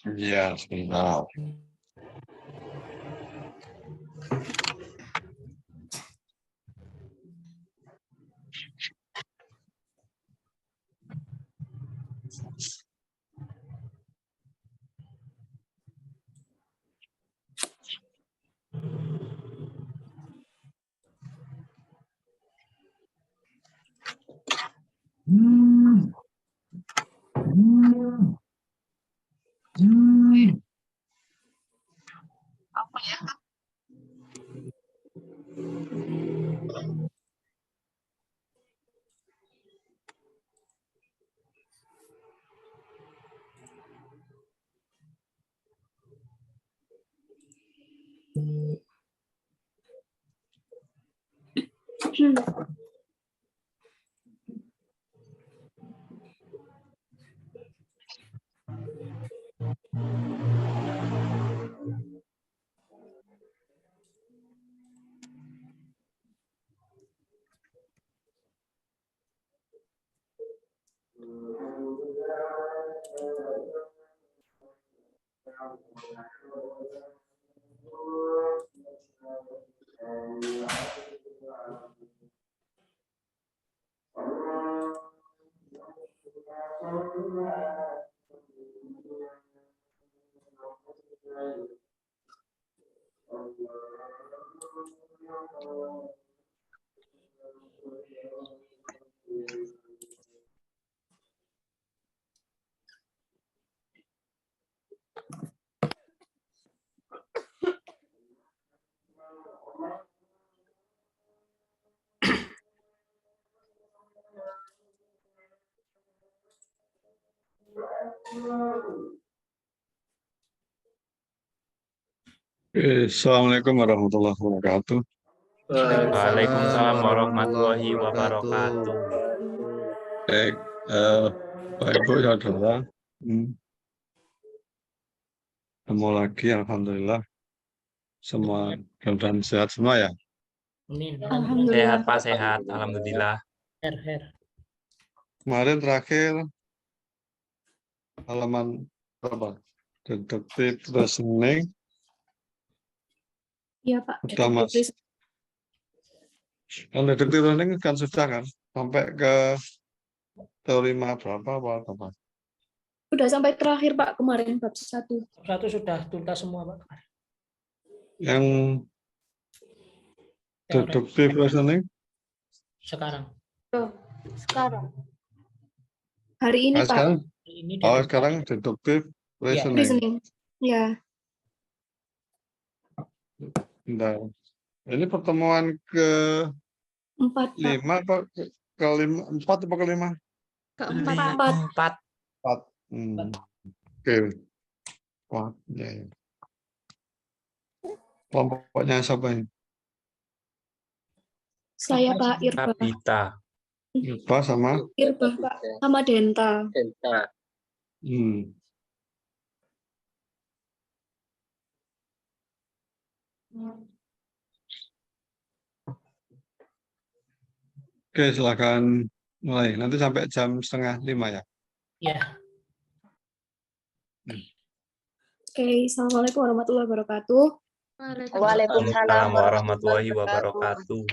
Iya, sebentar. Assalamualaikum warahmatullahi wabarakatuh. Waalaikumsalam warahmatullahi wabarakatuh. Baik, Bapak Ibu saudara, ketemu lagi, alhamdulillah. Semua mudah-mudahan sehat semua ya. Sehat Pak, sehat. Alhamdulillah. Kemarin terakhir halaman berapa? Deductive reasoning. Iya Pak. Sudah Mas. Kalau deductive reasoning kan sudah kan sampai ke teori berapa apa? Sudah sampai terakhir Pak kemarin bab 1. Satu sudah tuntas semua Pak. Yang deductive reasoning Sekarang. Sekarang. Hari ini Pak. sekarang? Ini Sekarang deductive reasoning. Reasoning. Ya. Bentar. Ini pertemuan ke 4 Pak. 5 apa ke 4 apa ke 5? Keempat. 4. Oke. Wah, ya. Kelompoknya siapa ini? Saya Pak Irba. Kapita. Irba sama? Irba Pak. Sama Denta. Oke, silakan mulai. Nanti sampai jam 4:30 ya. Ya. Oke, Assalamualaikum warahmatullahi wabarakatuh. Waalaikumsalam warahmatullahi wabarakatuh.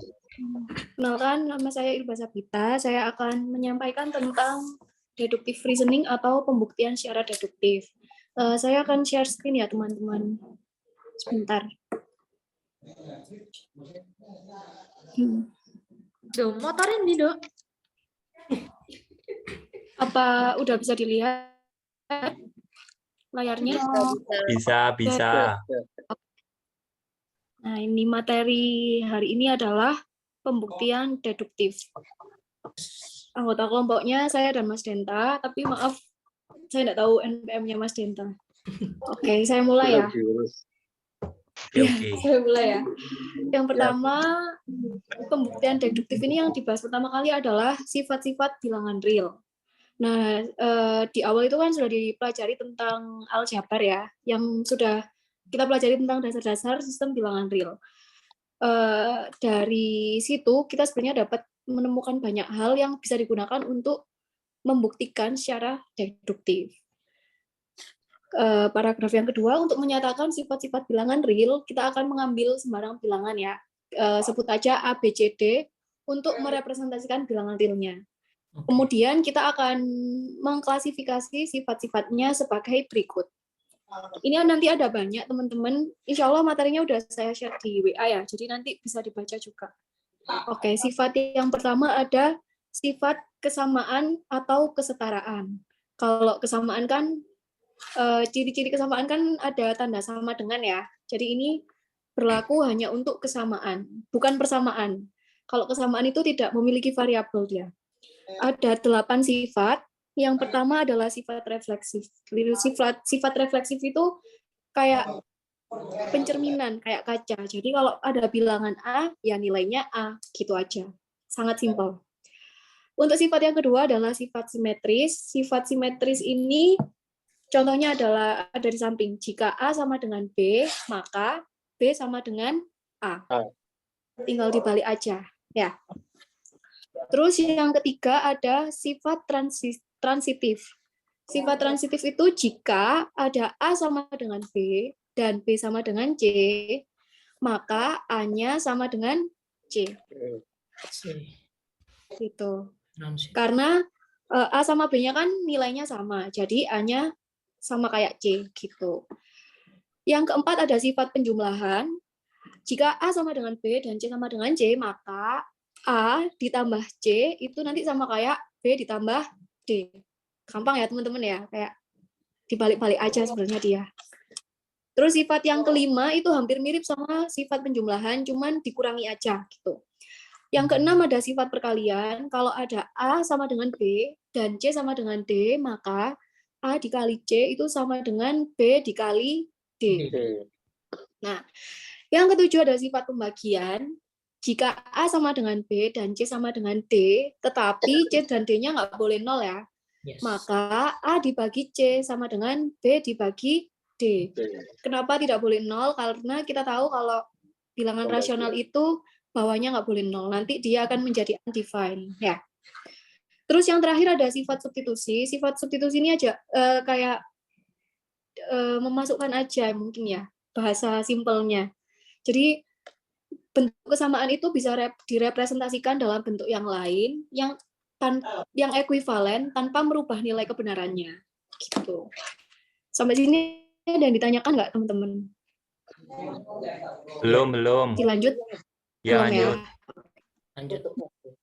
Kenalkan, nama saya Irba Sabita. Saya akan menyampaikan tentang deductive reasoning atau pembuktian secara deduktif. Saya akan share screen ya, teman-teman. Sebentar. Motorin nih, Dok. Apa udah bisa dilihat layarnya? Bisa. Nah, ini materi hari ini adalah pembuktian deduktif. Anggota kelompoknya saya dan Mas Denta, tapi maaf, saya tidak tahu NPM-nya Mas Denta. Oke, saya mulai ya. Oke. Saya mulai ya. Yang pertama, pembuktian deduktif ini yang dibahas pertama kali adalah sifat-sifat bilangan real. Nah, di awal itu kan sudah dipelajari tentang aljabar ya, yang sudah kita pelajari tentang dasar-dasar sistem bilangan real. Dari situ kita sebenarnya dapat menemukan banyak hal yang bisa digunakan untuk membuktikan secara deduktif. Paragraf yang kedua, untuk menyatakan sifat-sifat bilangan real, kita akan mengambil sembarang bilangan ya. Sebut aja A, B, C, D untuk merepresentasikan bilangan realnya. Kemudian kita akan mengklasifikasi sifat-sifatnya sebagai berikut. Ini nanti ada banyak teman-teman. Insya Allah materinya udah saya share di WA ya, jadi nanti bisa dibaca juga. Oke, sifat yang pertama ada sifat kesamaan atau kesetaraan. Kalau kesamaan kan, ciri-ciri kesamaan kan ada tanda sama dengan ya. Jadi ini berlaku hanya untuk kesamaan, bukan persamaan. Kalau kesamaan itu tidak memiliki variabel dia. Ada 8 sifat. Yang pertama adalah sifat refleksif. Sifat refleksif itu kayak pencerminan, kayak kaca. Jadi kalau ada bilangan A, ya nilainya A, gitu aja. Sangat simpel. Untuk sifat yang kedua adalah sifat simetris. Sifat simetris ini contohnya adalah ada di samping. Jika A sama dengan B, maka B sama dengan A. Tinggal dibalik aja. Ya. Terus yang ketiga ada sifat transitif. Sifat transitif itu jika ada A sama dengan B dan B sama dengan C, maka A-nya sama dengan C. Gitu. Karena A sama B-nya kan nilainya sama, jadi A-nya sama kayak C gitu. Yang keempat ada sifat penjumlahan. Jika A sama dengan B dan C sama dengan C, maka A ditambah C itu nanti sama kayak B ditambah D. Gampang ya teman-teman ya, kayak dibalik-balik aja sebenarnya dia. Terus sifat yang kelima itu hampir mirip sama sifat penjumlahan, cuman dikurangi aja gitu. Yang keenam ada sifat perkalian. Kalau ada A sama dengan B dan C sama dengan D, maka A dikali C itu sama dengan B dikali D. Nah, yang ketujuh ada sifat pembagian. Jika A sama dengan B dan C sama dengan D, tetapi C dan D-nya nggak boleh nol ya, maka A dibagi C sama dengan B dibagi D. Kenapa tidak boleh nol? Karena kita tahu kalau bilangan rasional itu bawahnya nggak boleh nol. Nanti dia akan menjadi undefined. Ya. Terus yang terakhir ada sifat substitusi. Sifat substitusi ini aja kayak memasukkan aja mungkin ya, bahasa simpelnya. Jadi bentuk kesamaan itu bisa direpresentasikan dalam bentuk yang lain yang ekuivalen tanpa merubah nilai kebenarannya. Gitu. Sampai sini ada yang ditanyakan nggak teman-teman? Belum. Dilanjut? Ya, Belum lanjut. Lanjut.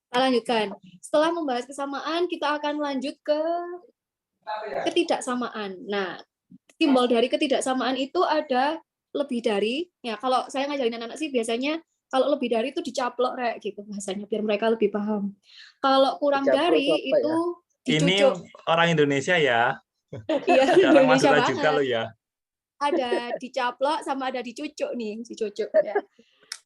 Kita lanjutkan. Setelah membahas kesamaan, kita akan lanjut ke ketidaksamaan. Nah, simbol dari ketidaksamaan itu ada lebih dari, ya kalau saya ngajarin anak-anak sih biasanya kalau lebih dari itu dicaplok kayak gitu bahasanya biar mereka lebih paham. Kalau kurang Dicaplok dari apa itu Ini dicucuk. orang Indonesia ya. Iya, Orang Indonesia Madura banget. juga lo ya. Ada dicaplok sama ada dicucuk nih, dicucuk ya.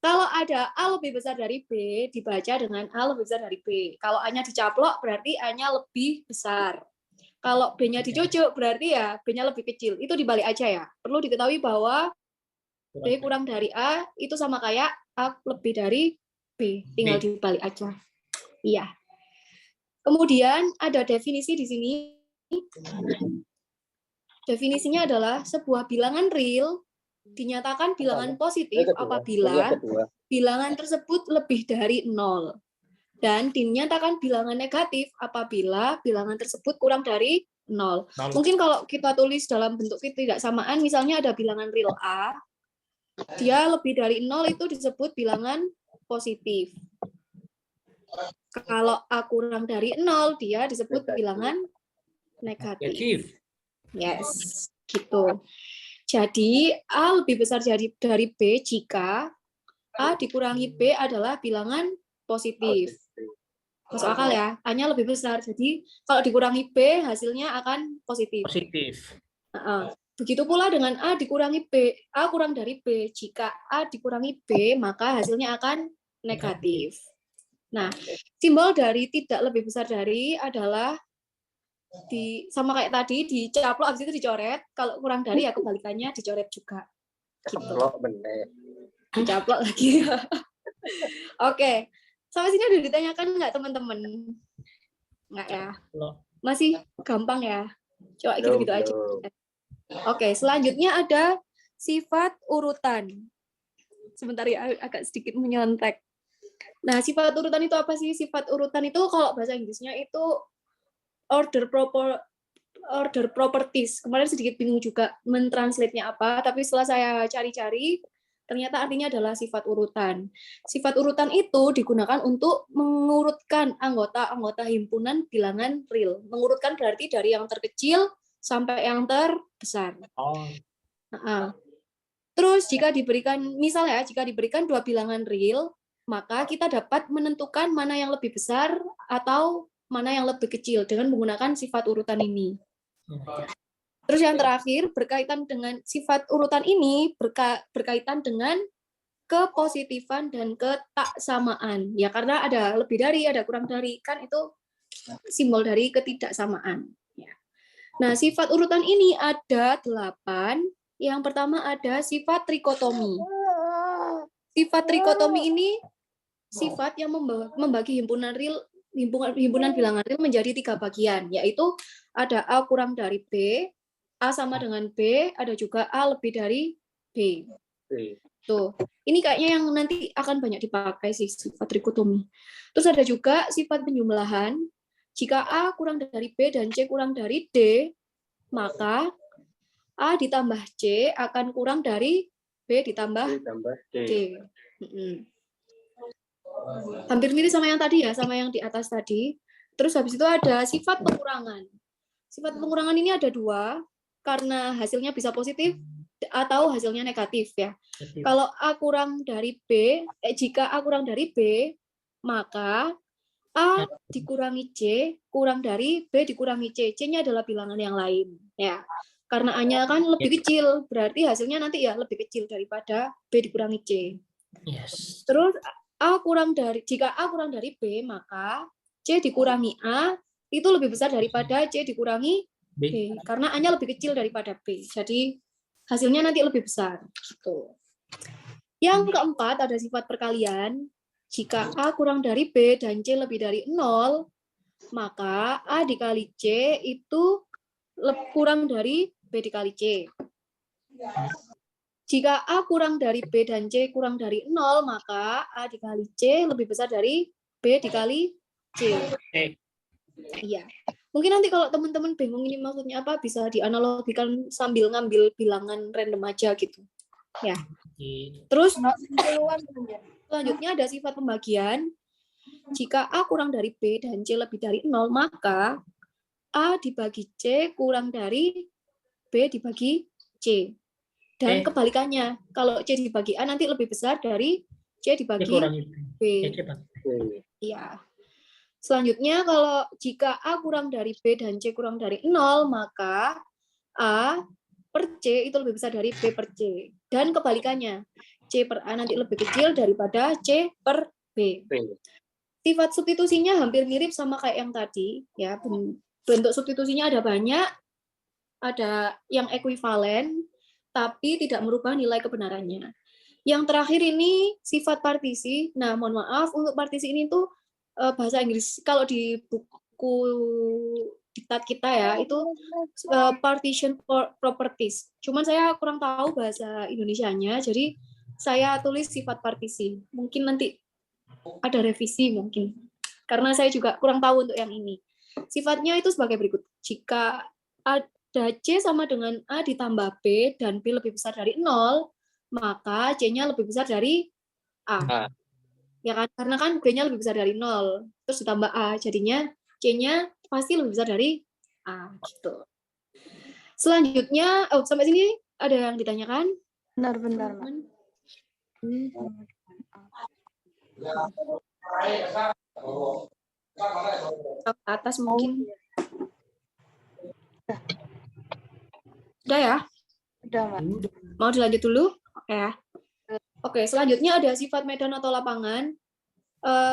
Kalau ada A lebih besar dari B, dibaca dengan A lebih besar dari B. Kalau A-nya dicaplok, berarti A-nya lebih besar. Kalau B-nya dicucuk, berarti ya B-nya lebih kecil. Itu dibalik aja ya. Perlu diketahui bahwa B kurang dari A, itu sama kayak A lebih dari B. Tinggal dibalik aja. Iya. Kemudian ada definisi di sini. Definisinya adalah sebuah bilangan real dinyatakan bilangan positif apabila bilangan tersebut lebih dari 0. Dan dinyatakan bilangan negatif apabila bilangan tersebut kurang dari 0. Mungkin kalau kita tulis dalam bentuk ketidaksamaan, misalnya ada bilangan real A, dia lebih dari 0 itu disebut bilangan positif. Kalau A kurang dari 0, dia disebut bilangan negatif. Yes, gitu. Jadi, A lebih besar dari B jika A dikurangi B adalah bilangan positif. Masuk akal ya? A-nya lebih besar. Jadi, kalau dikurangi B, hasilnya akan positif. Begitu pula dengan A dikurangi B. A kurang dari B. Jika A dikurangi B, maka hasilnya akan negatif. Nah, simbol dari tidak lebih besar dari adalah sama kayak tadi dicaplok habis itu dicoret, kalau kurang dari ya kebalikannya dicoret juga gitu. Dicaplok lagi. Oke, sampai sini udah ditanyakan nggak teman-teman? Nggak ya? Masih gampang ya. Coba gitu-gitu aja. Oke, selanjutnya ada sifat urutan. Sebentar ya, agak sedikit menyontek. Nah, sifat urutan itu apa sih? Sifat urutan itu kalau bahasa Inggrisnya itu order properties. Kemarin sedikit bingung juga mentranslate-nya apa, tapi setelah saya cari-cari, ternyata artinya adalah sifat urutan. Sifat urutan itu digunakan untuk mengurutkan anggota-anggota himpunan bilangan real. Mengurutkan berarti dari yang terkecil sampai yang terbesar. Oh, Nah, terus jika diberikan, misalnya jika diberikan 2 bilangan real, maka kita dapat menentukan mana yang lebih besar atau mana yang lebih kecil dengan menggunakan sifat urutan ini. Terus yang terakhir, berkaitan dengan sifat urutan ini, berkaitan dengan kepositifan dan ketaksamaan. Ya, karena ada lebih dari, ada kurang dari, kan itu simbol dari ketidaksamaan. Ya. Nah, sifat urutan ini ada 8. Yang pertama ada sifat trikotomi. Sifat trikotomi ini sifat yang membagi himpunan bilangan real menjadi 3 bagian, yaitu ada A kurang dari B, A sama dengan B, ada juga A lebih dari B. Tuh, ini kayaknya yang nanti akan banyak dipakai sih, sifat trikotomi. Terus ada juga sifat penjumlahan. Jika A kurang dari B dan C kurang dari D, maka A ditambah C akan kurang dari B ditambah D. Hampir mirip sama yang tadi ya, sama yang di atas tadi. Terus habis itu ada sifat pengurangan. Sifat pengurangan ini ada 2, karena hasilnya bisa positif atau hasilnya negatif ya. Kalau A kurang dari B, jika A kurang dari B, maka A dikurangi C kurang dari B dikurangi C. C-nya adalah bilangan yang lain ya. Karena A-nya kan lebih kecil, berarti hasilnya nanti ya lebih kecil daripada B dikurangi C. yes. Terus jika A kurang dari B, maka C dikurangi A itu lebih besar daripada C dikurangi B, karena A-nya lebih kecil daripada B. Jadi hasilnya nanti lebih besar. Gitu. Yang keempat ada sifat perkalian. Jika A kurang dari B dan C lebih dari 0, maka A dikali C itu kurang dari B dikali C. Jika A kurang dari B dan C kurang dari 0, maka A dikali C lebih besar dari B dikali C. Iya. Mungkin nanti kalau teman-teman bingung ini maksudnya apa, bisa dianalogikan sambil ngambil bilangan random aja gitu. Ya. Terus selanjutnya ada sifat pembagian. Jika A kurang dari B dan C lebih dari 0, maka A dibagi C kurang dari B dibagi C. Dan kebalikannya, kalau C dibagi A nanti lebih besar dari C dibagi B. Iya. Selanjutnya, kalau jika A kurang dari B dan C kurang dari 0, maka A per C itu lebih besar dari B per C. Dan kebalikannya, C per A nanti lebih kecil daripada C per B. Sifat substitusinya hampir mirip sama kayak yang tadi. Ya, bentuk substitusinya ada banyak, ada yang ekuivalen, tapi tidak merubah nilai kebenarannya. Yang terakhir ini sifat partisi. Nah, mohon maaf, untuk partisi ini tuh bahasa Inggris, kalau di buku diktat kita ya, itu partition properties. Cuman saya kurang tahu bahasa Indonesianya, jadi saya tulis sifat partisi. Mungkin nanti ada revisi mungkin. Karena saya juga kurang tahu untuk yang ini. Sifatnya itu sebagai berikut. Jika ada C sama dengan A ditambah B dan B lebih besar dari 0, maka C-nya lebih besar dari A. Ya kan? Karena kan B-nya lebih besar dari 0, terus ditambah A, jadinya C-nya pasti lebih besar dari A. Gitu. Selanjutnya, sampai sini ada yang ditanyakan? Benar-benar. Atas mungkin. Udah ya? Udah, Mbak. Mau dilanjut dulu? Oke ya. Oke, selanjutnya ada sifat medan atau lapangan.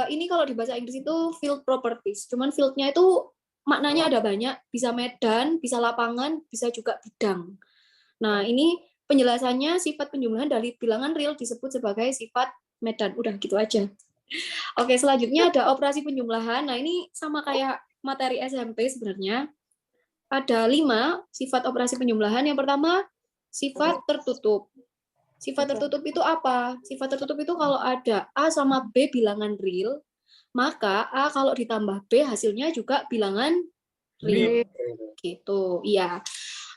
Ini kalau di bahasa Inggris itu field properties. Cuman fieldnya itu maknanya ada banyak. Bisa medan, bisa lapangan, bisa juga bidang. Nah, ini penjelasannya sifat penjumlahan dari bilangan real disebut sebagai sifat medan. Udah gitu aja. Oke, selanjutnya ada operasi penjumlahan. Nah, ini sama kayak materi SMP sebenarnya ada 5 sifat operasi penjumlahan. Yang pertama, sifat tertutup. Sifat tertutup itu apa? Sifat tertutup itu kalau ada A sama B bilangan real, maka A kalau ditambah B hasilnya juga bilangan real. Gitu, iya.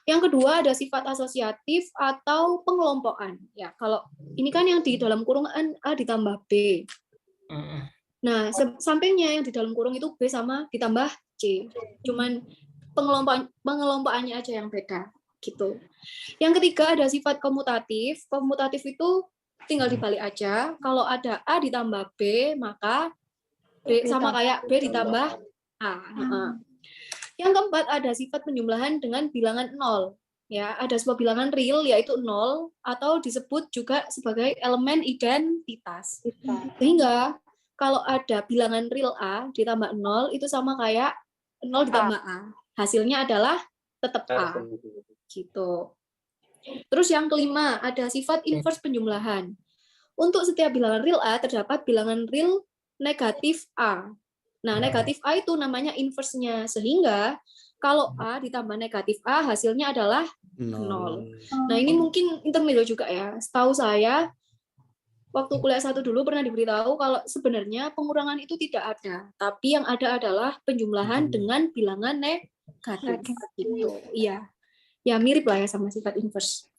Yang kedua ada sifat asosiatif atau pengelompokan. Ya, kalau ini kan yang di dalam kurungan A ditambah B. Nah, sampingnya yang di dalam kurung itu B sama ditambah C. Cuman pengelompokannya aja yang beda gitu. Yang ketiga ada sifat komutatif. Komutatif itu tinggal dibalik aja. Kalau ada A ditambah B, maka B sama kayak B ditambah A. Yang keempat ada sifat penjumlahan dengan bilangan 0. Ya, ada sebuah bilangan real yaitu 0 atau disebut juga sebagai elemen identitas. Sehingga kalau ada bilangan real A ditambah 0 itu sama kayak 0 ditambah A. Hasilnya adalah tetap A. Gitu. Terus yang kelima ada sifat inverse penjumlahan. Untuk setiap bilangan real A terdapat bilangan real negatif A. Nah, negatif A itu namanya inverse-nya. Sehingga kalau A ditambah negatif A hasilnya adalah 0. Nah, ini mungkin intermezzo juga ya. Setahu saya waktu kuliah 1 dulu pernah diberitahu kalau sebenarnya pengurangan itu tidak ada, tapi yang ada adalah penjumlahan dengan bilangan negatif. Gitu. Iya. Ya mirip lah ya sama sifat inverse.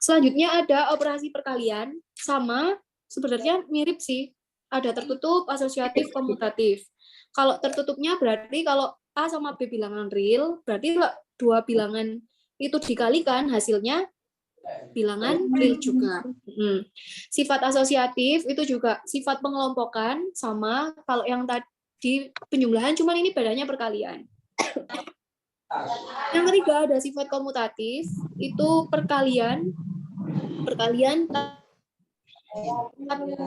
Selanjutnya ada operasi perkalian, sama sebenarnya mirip sih. Ada tertutup, asosiatif, komutatif. Kalau tertutupnya berarti kalau A sama B bilangan real, berarti dua bilangan itu dikalikan hasilnya bilangan real juga. Sifat asosiatif itu juga sifat pengelompokan, sama kalau yang tadi penjumlahan, cuman ini bedanya perkalian. Yang ketiga ada sifat komutatif, itu perkalian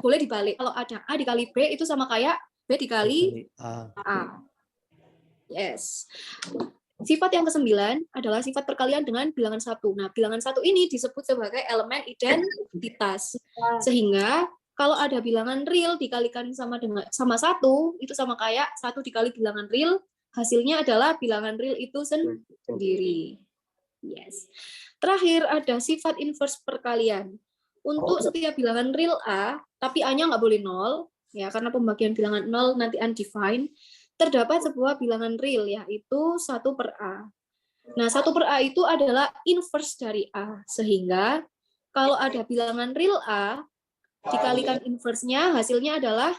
boleh dibalik. Kalau ada A dikali B itu sama kayak B dikali A. Yes. Sifat yang ke-9 adalah sifat perkalian dengan bilangan 1. Nah, bilangan 1 ini disebut sebagai elemen identitas. Sehingga kalau ada bilangan real dikalikan sama 1, itu sama kayak 1 dikali bilangan real, hasilnya adalah bilangan real itu sendiri. Yes. Terakhir ada sifat inverse perkalian. Untuk setiap bilangan real A, tapi A-nya nggak boleh 0, ya karena pembagian bilangan 0 nanti undefined, terdapat sebuah bilangan real, yaitu 1/A. Nah, 1/A itu adalah inverse dari A, sehingga kalau ada bilangan real A, dikalikan inverse-nya, hasilnya adalah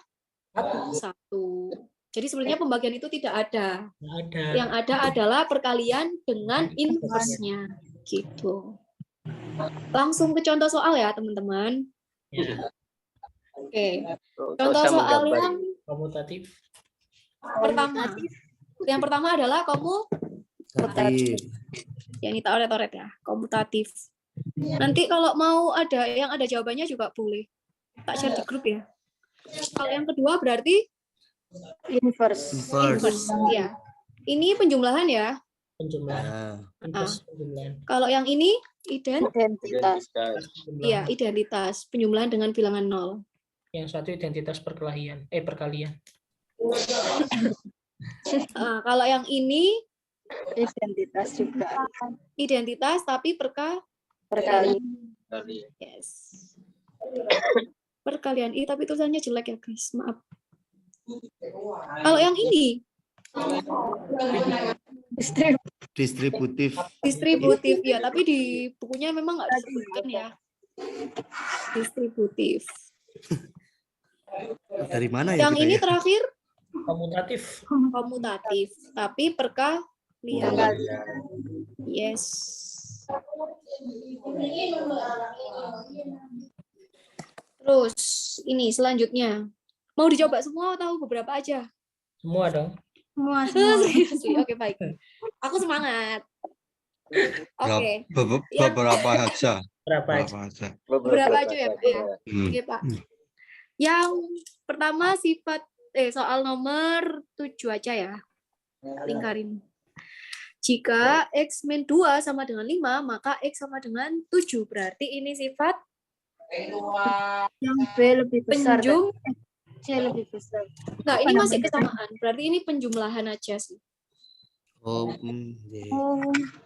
1. Jadi sebenarnya pembagian itu tidak ada. Yang ada adalah perkalian dengan inverse-nya. Gitu. Langsung ke contoh soal ya, teman-teman. Oke. Contoh soal yang Komutatif. pertama. Yang pertama adalah komutatif. Yang ini tak oret-oret ya, komutatif. Nanti kalau mau ada yang ada jawabannya juga boleh. Tak share di grup ya. Kalau yang kedua berarti Inverse. ya. Ini penjumlahan ya. Penjumlahan. Penjumlahan. Kalau yang ini Identitas. iya, identitas, penjumlahan dengan bilangan 0. Yang satu identitas perkelahian. Perkalian. Kalau yang ini Identitas juga. identitas tapi Perkalian. yes. Perkalian tapi tulisannya jelek ya guys, maaf. Kalau yang ini Distributif. distributif ya, tapi di bukunya memang nggak disebutkan ya. Distributif. Dari mana ya Yang kita ini ya? terakhir Komutatif. komutatif, tapi perkalian. Yes. Terus ini selanjutnya. Mau dicoba semua atau beberapa aja? Semua dong. Semua. Seriously, oke baik. Aku semangat. Oke. Beberapa aja. Berapa aja? Beberapa aja. Beberapa aja ya, Pak ya. Hmm. Oke, Pak. Yang pertama sifat soal nomor 7 aja ya. Lingkarin. Jika X min 2 sama dengan 5, maka X sama dengan 7. Berarti ini sifat Yang B lebih besar. penjum. C lebih besar. Enggak, ini masih kesamaan. Berarti ini penjumlahan aja sih. Oh, Y. Oh,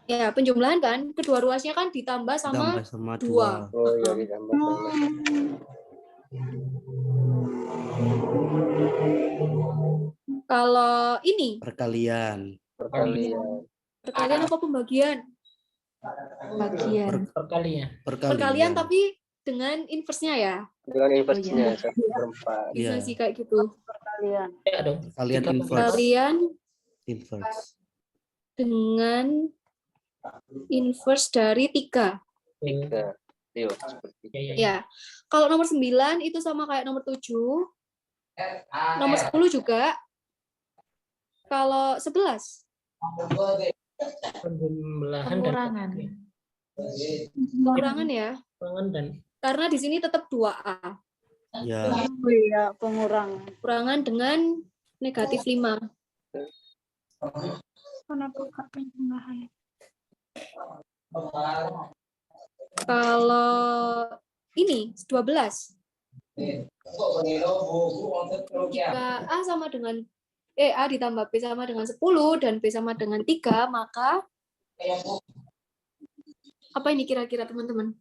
Ya, penjumlahan kan, kedua ruasnya kan ditambah sama Tambah sama 2. 2. Oh iya ditambah sama. Kalau ini, Perkalian. Perkalian. perkalian apa pembagian? bagian. Perkalian. Perkalian tapi dengan inverse-nya ya. Dengan inversinya 1/4. Bisa Iya. sih kayak gitu. Kalian. Ya dong. Perkalian Tiga inverse. Perkalian Inverse. dengan inverse dari 3. 3. Iya, seperti itu. Ya. Ya. Kalau nomor 9 itu sama kayak nomor 7. Nomor 10 juga. Kalau 11 Penjumlahan dan Pengurangan. pengurangan ya. pengurangan dan Karena di sini tetap 2A. Ya. Oh iya, pengurangan. Kurangan dengan negatif 5. Kenapa Kak penjumlahan? Kalau ini 12. Jika A sama dengan A ditambah B sama dengan 10 dan B sama dengan 3, maka apa ini kira-kira teman-teman?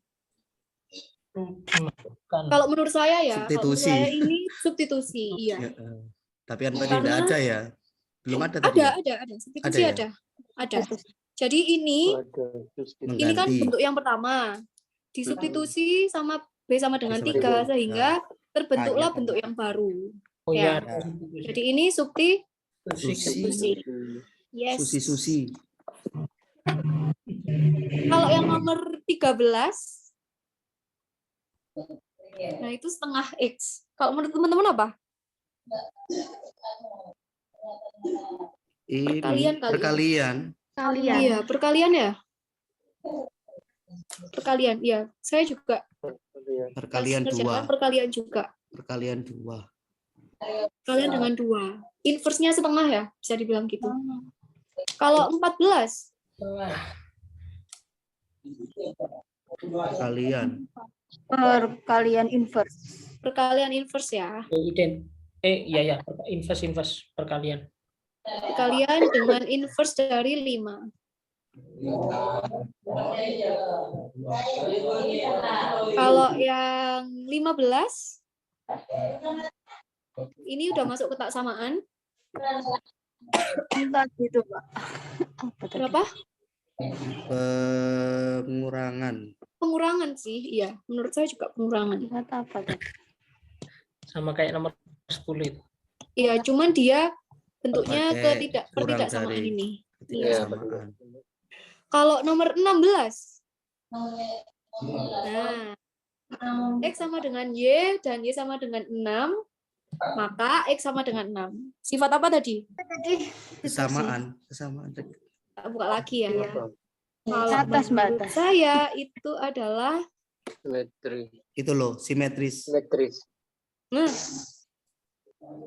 memasukkan Kalau menurut saya ya, kalau menurut Substitusi. saya ini substitusi, iya. Ya, tapi kan tadi tidak ada ya. Belum ada tadi. Ada. Substitusi Ada ya? ada. Jadi ini Ada ini kan Mengganti. bentuk yang pertama. Disubstitusi sama B sama dengan B sama 3 dengan sehingga terbentuklah A-nya. bentuk yang baru. oh Ya. ya. Jadi ini Susi. Yes. Susi. Kalau yang nomor 13, nah itu setengah X. Kalau menurut teman-teman apa? Ini Perkalian kali. perkalian. Kalian. Iya, perkalian ya? Perkalian, iya. Saya juga Perkalian ngerjakan 2. perkalian juga. Perkalian 2. Perkalian dengan 2. Inverse-nya setengah ya, bisa dibilang gitu. Kalau 14, Perkalian. Perkalian inverse. perkalian inverse ya. Ya inverse perkalian. Perkalian dengan inverse dari 5. Kalau yang 15, ini udah masuk kotak samaan. Enggak gitu, Pak. Apa tadi? Berapa? Pengurangan. Pengurangan sih, iya. Menurut saya juga pengurangan. Lihat apa tadi? Sama kayak nomor 10 itu. Iya, cuman dia bentuknya Pakai kurang ketidaksamaan dari- ini. Ketidaksamaan. Kalau nomor 16, nah, X sama dengan Y dan Y sama dengan 6, maka X sama dengan 6. Sifat apa tadi? Kesamaan. Tak buka lagi ya. Iya. Kalau Atas, Mbak, menurut atas. saya itu adalah Itu loh, simetris. simetris. Nah,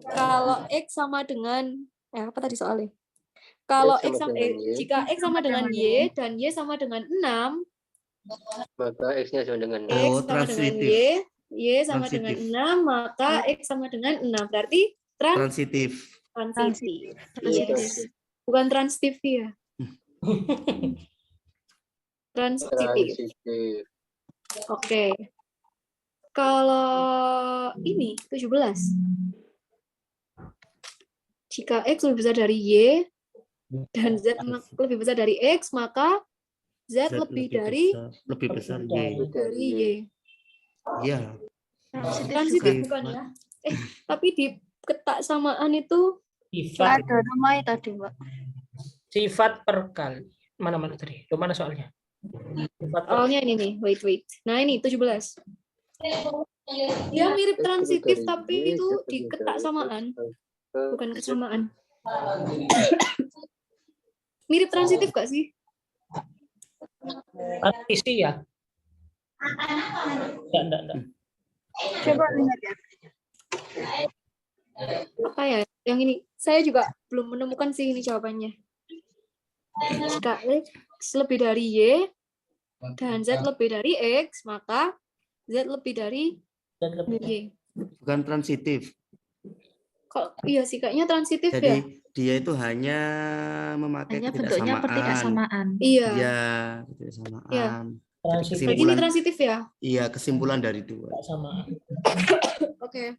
kalau X sama dengan apa tadi soalnya? Kalau X sama dengan Y. jika X sama dengan Y dan Y sama dengan 6, Maka X-nya sama dengan X Oh, sama dengan transitif. Y sama dengan Transitif. 6, maka X sama dengan 6. Berarti Transitif. transitif. Iya. Yes. Bukan transitif ya. Transitif. transitif. Oke. Kalau ini 17. Jika X lebih besar dari Y dan Z lebih besar dari X, maka Z lebih dari besar Y. Y. Iya. Transitif bukan ya? Tapi di ketaksamaan itu Sifat Ada namanya tadi, Mbak. sifat perkali. Mana tadi? Lo mana soalnya? Sifat soalnya ini nih, wait. Nah ini 17. Dia mirip transitif tapi itu di ketaksamaan, bukan kesamaan. Mirip transitif gak sih? partisi ya? Enggak. Coba lihat ya. Apa ya? Yang ini saya juga belum menemukan sih ini jawabannya. Jika X lebih dari Y dan Z lebih dari X, maka Z lebih dari Dan lebih Y. Bukan transitif. Kok iya sih kayaknya transitif ya. Jadi dia itu hanya memakai Hanya bentuknya ketidaksamaan. Iya. Iya, ketidaksamaan. Iya. Jadi Transitif Berarti ini kesimpulan, transitif ya. iya kesimpulan dari dua. sama. Oke.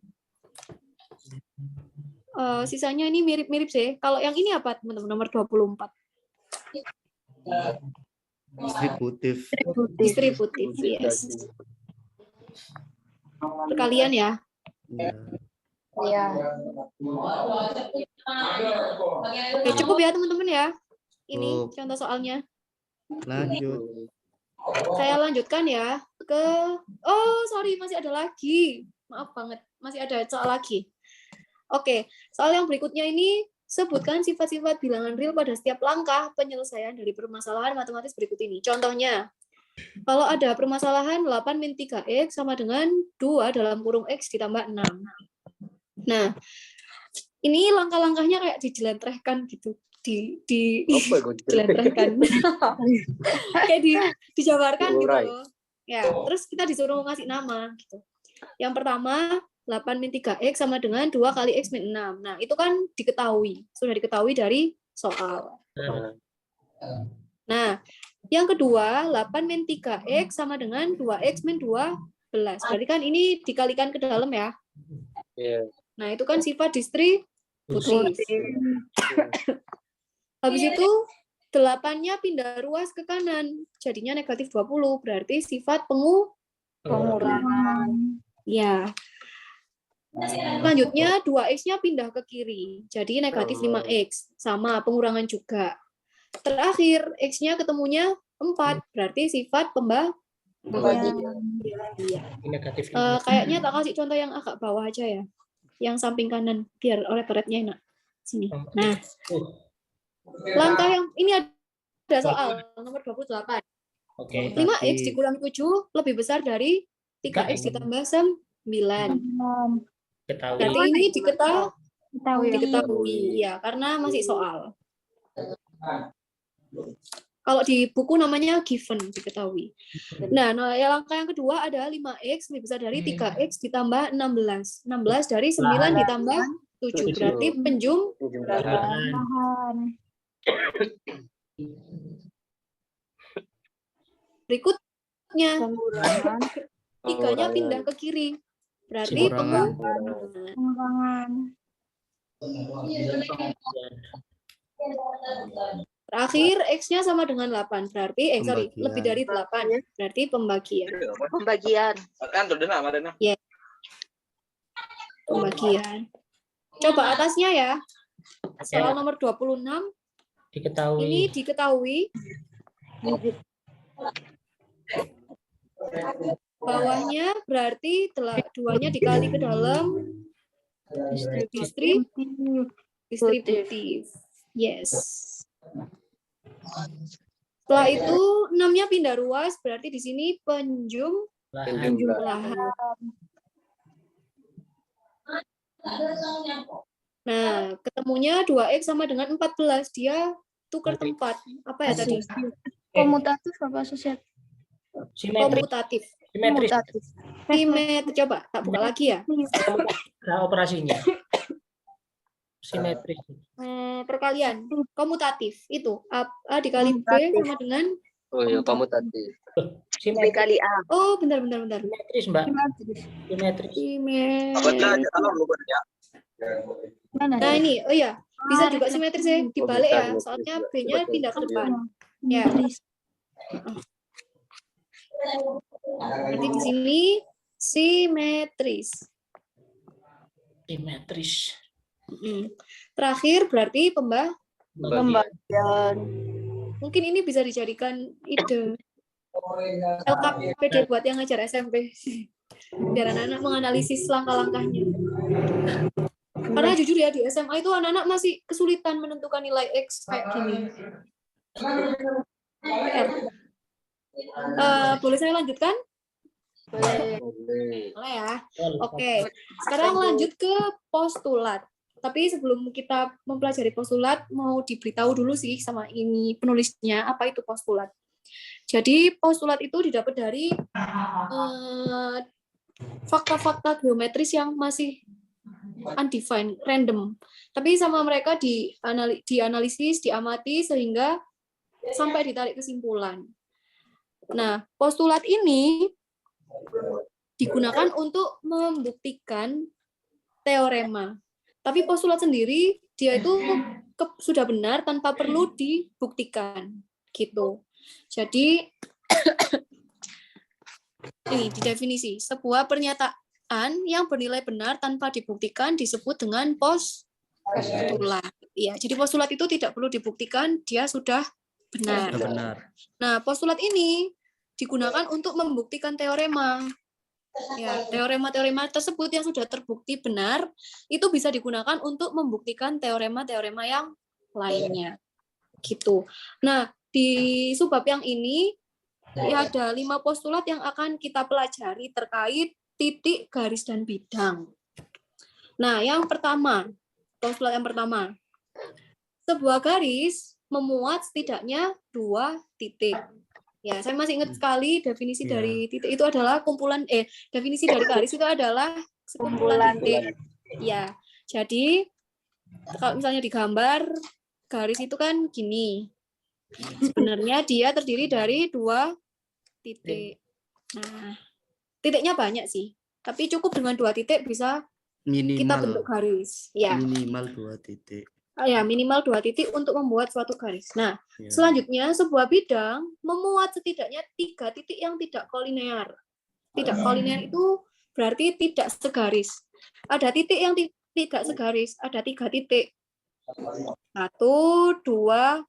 Sisanya ini mirip-mirip sih. Kalau yang ini apa teman-teman nomor 24? Distributif. Distributif, yes. Perkalian ya. Iya. Iya. Oke, cukup ya teman-teman ya. Ini Cukup. contoh soalnya. Lanjut. Saya lanjutkan ya ke sorry masih ada lagi. Maaf banget, masih ada soal lagi. Oke, soal yang berikutnya ini sebutkan sifat-sifat bilangan real pada setiap langkah penyelesaian dari permasalahan matematis berikut ini. Contohnya, kalau ada permasalahan 8 min 3x sama dengan 2 dalam kurung x ditambah 6. Nah, ini langkah-langkahnya kayak dijelentrehkan gitu. Apa gue Dijelentrehkan. Kayak dijabarkan gitu Diurai. loh. Ya, terus kita disuruh ngasih nama gitu. Yang pertama, 8 min 3x sama dengan 2 kali x min 6. Nah, itu kan diketahui. Sudah diketahui dari soal. Nah, yang kedua, 8 min 3x sama dengan 2x min 12. Berarti kan ini dikalikan ke dalam ya. Iya. Nah, itu kan sifat distributif. Habis itu, 8-nya pindah ruas ke kanan. Jadinya negatif 20. Berarti sifat Pengurangan. ya. Selanjutnya 2x-nya pindah ke kiri. Jadi negatif 5x. Sama pengurangan juga. Terakhir x-nya ketemunya 4. Berarti sifat pembagian. Negatif. Kayaknya tak kasih contoh yang agak bawah aja ya. Yang samping kanan biar oret-oretnya enak. Sini. Nah, langkah yang ini ada soal nomor 28. Oke. 5x dikurangi 7 lebih besar dari 3x ditambah 9. Ketahui. Berarti ini diketahui ya, karena masih soal. Kalau di buku namanya given, diketahui. Nah, langkah yang kedua ada 5x lebih besar dari 3x ditambah 16. 16 dari 9 ditambah 7. Berarti Pengurangan. berikutnya Pengurangan. 3-nya pindah ke kiri. Berarti Pengurangan. Pengurangan. Terakhir x-nya sama dengan 8. Berarti Pembagian. lebih dari 8. Berarti pembagian. Pembagian. Pembagian. Coba atasnya ya. Soal nomor 26 Diketahui. ini diketahui. Bawahnya berarti 2-nya dikali ke dalam distributif. Yes. Setelah itu 6-nya pindah ruas, berarti di sini penjumlahan. Nah, ketemunya 2x sama dengan 14. Dia tukar tempat. Apa ya tadi? Komutatif apa asosiatif? Simetris. Komutatif. Simetris. Komutatif. Simetris. Coba, tak buka lagi ya. Nah, operasinya. Simetris. Perkalian. Komutatif. Itu. A dikali B sama dengan... Oh iya, kamu tadi. Simetris. Kali A. Oh, bentar. Simetris, Mbak. Simetris. Mana? Nah, ini. Oh iya. Bisa juga simetris ya. Dibalik ya. Soalnya B-nya pindah ke depan. Ya. Berarti di sini simetris. Simetris. Terakhir berarti Pembagian. mungkin ini bisa dijadikan ide LKPD buat yang ngajar SMP. Biar anak-anak menganalisis langkah-langkahnya. Karena jujur ya di SMA itu anak-anak masih kesulitan menentukan nilai X kayak gini. Boleh saya lanjutkan? Boleh ya. Oke. Sekarang lanjut ke postulat. Tapi sebelum kita mempelajari postulat, mau diberitahu dulu sih sama ini penulisnya, apa itu postulat. Jadi postulat itu didapat dari fakta-fakta geometris yang masih undefined, random. Tapi sama mereka dianalisis, diamati sehingga sampai ditarik kesimpulan. Nah, postulat ini digunakan untuk membuktikan teorema. Tapi postulat sendiri dia itu sudah benar tanpa perlu dibuktikan, gitu. Jadi ini di definisi, sebuah pernyataan yang bernilai benar tanpa dibuktikan disebut dengan postulat. Ya, jadi postulat itu tidak perlu dibuktikan, dia sudah benar. Benar. Nah, postulat ini digunakan untuk membuktikan teorema. Ya, teorema-teorema tersebut yang sudah terbukti benar itu bisa digunakan untuk membuktikan teorema-teorema yang lainnya. Gitu. Nah, di subbab yang ini ya ada 5 postulat yang akan kita pelajari terkait titik, garis, dan bidang. Nah, yang pertama, postulat yang pertama. Sebuah garis memuat setidaknya 2 titik. Ya, saya masih ingat sekali definisi dari titik itu adalah kumpulan definisi dari garis itu adalah sekumpulan titik. Ya. Jadi kalau misalnya digambar garis itu kan gini. Sebenarnya dia terdiri dari 2 titik. Nah, titiknya banyak sih. Tapi cukup dengan 2 titik bisa kita bentuk garis. Ya. Minimal 2 titik. Ya, minimal 2 titik untuk membuat suatu garis. Nah, selanjutnya sebuah bidang memuat setidaknya 3 titik yang tidak kolinear. Tidak kolinear itu berarti tidak segaris. Ada titik yang tidak segaris, ada 3 titik. 1, 2,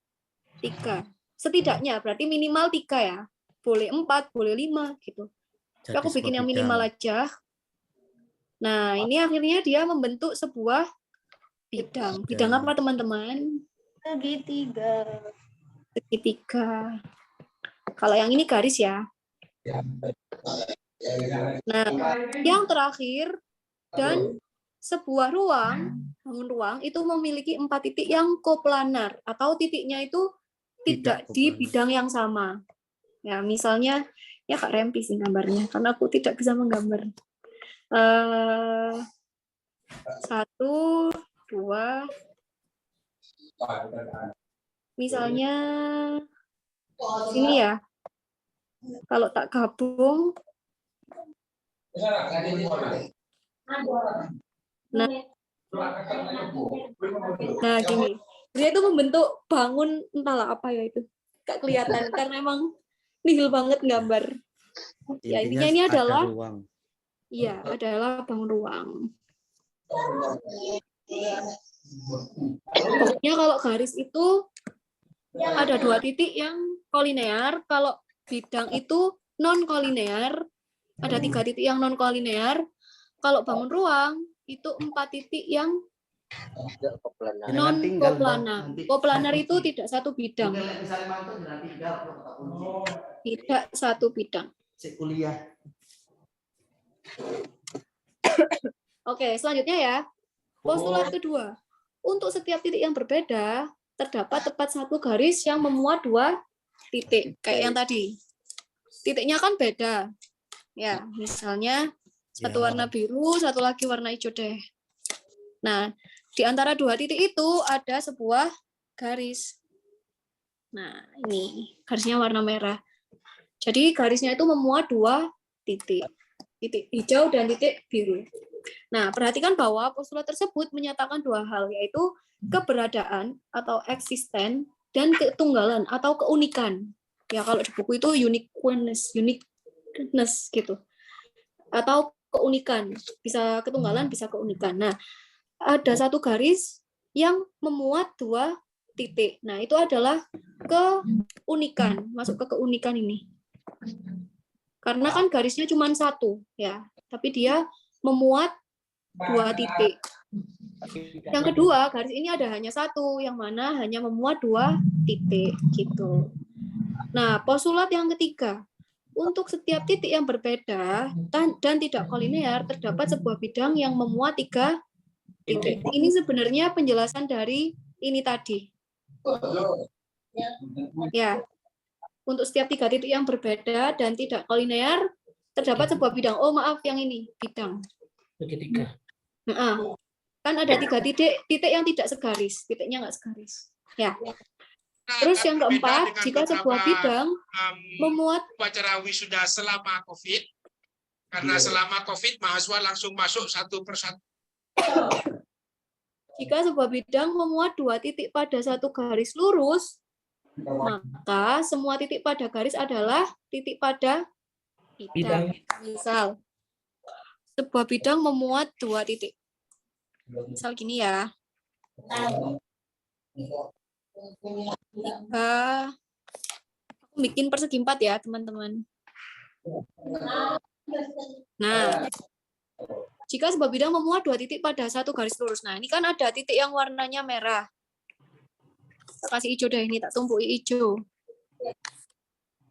3. Setidaknya berarti minimal 3 ya. Boleh 4, boleh 5 gitu. Jadi Aku bikin yang bidang. minimal aja. Nah, ini akhirnya dia membentuk sebuah bidang. Bidang apa teman-teman? Segitiga. Segitiga. Kalau yang ini garis ya. Nah, yang terakhir dan sebuah ruang, bangun ruang itu memiliki 4 titik yang koplanar atau titiknya itu tidak Tidak di koplanar. bidang yang sama. Ya, misalnya ya Kak Rempi sih gambarnya karena aku tidak bisa menggambar. 1, 2, misalnya ini ya, kalau tak gabung, nah gini, dia itu membentuk bangun entahlah apa ya itu, gak kelihatan karena emang nihil banget gambar. Ya intinya ini ada adalah, ruang. iya adalah bangun ruang. Pokoknya kalau garis itu ada 2 titik yang kolinear, kalau bidang itu non kolinear, ada 3 titik yang non kolinear, kalau bangun ruang itu 4 titik yang non koplanar. Koplanar itu tidak satu bidang. Tidak satu bidang. Oke, selanjutnya ya. Postulat kedua. Untuk setiap titik yang berbeda, terdapat tepat satu garis yang memuat 2 titik. Kayak yang tadi. Titiknya kan beda. Ya, misalnya satu warna biru, satu lagi warna hijau deh. Nah, di antara 2 titik itu ada sebuah garis. Nah, ini garisnya warna merah. Jadi garisnya itu memuat 2 titik. Titik hijau dan titik biru. Nah, perhatikan bahwa postulat tersebut menyatakan 2 hal, yaitu keberadaan atau eksisten dan ketunggalan atau keunikan. Ya, kalau di buku itu uniqueness gitu. Atau keunikan, bisa ketunggalan, bisa keunikan. Nah, ada satu garis yang memuat 2 titik. Nah, itu adalah keunikan, masuk ke keunikan ini. Karena kan garisnya cuma 1, ya, tapi dia memuat 2 titik. Yang kedua, garis ini ada hanya 1, yang mana hanya memuat 2 titik, gitu. Nah, postulat yang ketiga, untuk setiap titik yang berbeda dan tidak kolinear, terdapat sebuah bidang yang memuat 3 titik. Ini sebenarnya penjelasan dari ini tadi. Ya, untuk setiap 3 titik yang berbeda dan tidak kolinear, terdapat sebuah bidang. Oh, maaf, yang ini, bidang. Segitiga. Nah, Kan ada 3 titik yang tidak segaris, titiknya nggak segaris. Ya. Nah, Terus agak yang berbeda keempat, dengan jika sebuah beberapa, bidang memuat upacara wisuda selama COVID, karena selama COVID mahasiswa langsung masuk satu persatu. Jika sebuah bidang memuat 2 titik pada satu garis lurus, maka semua titik pada garis adalah titik pada bidang. Misal, sebuah bidang memuat 2 titik. Misal gini ya. Aku bikin persegi 4 ya, teman-teman. Nah, jika sebuah bidang memuat 2 titik pada satu garis lurus. Nah, ini kan ada titik yang warnanya merah. Saya kasih hijau deh, ini tak tumpuki hijau.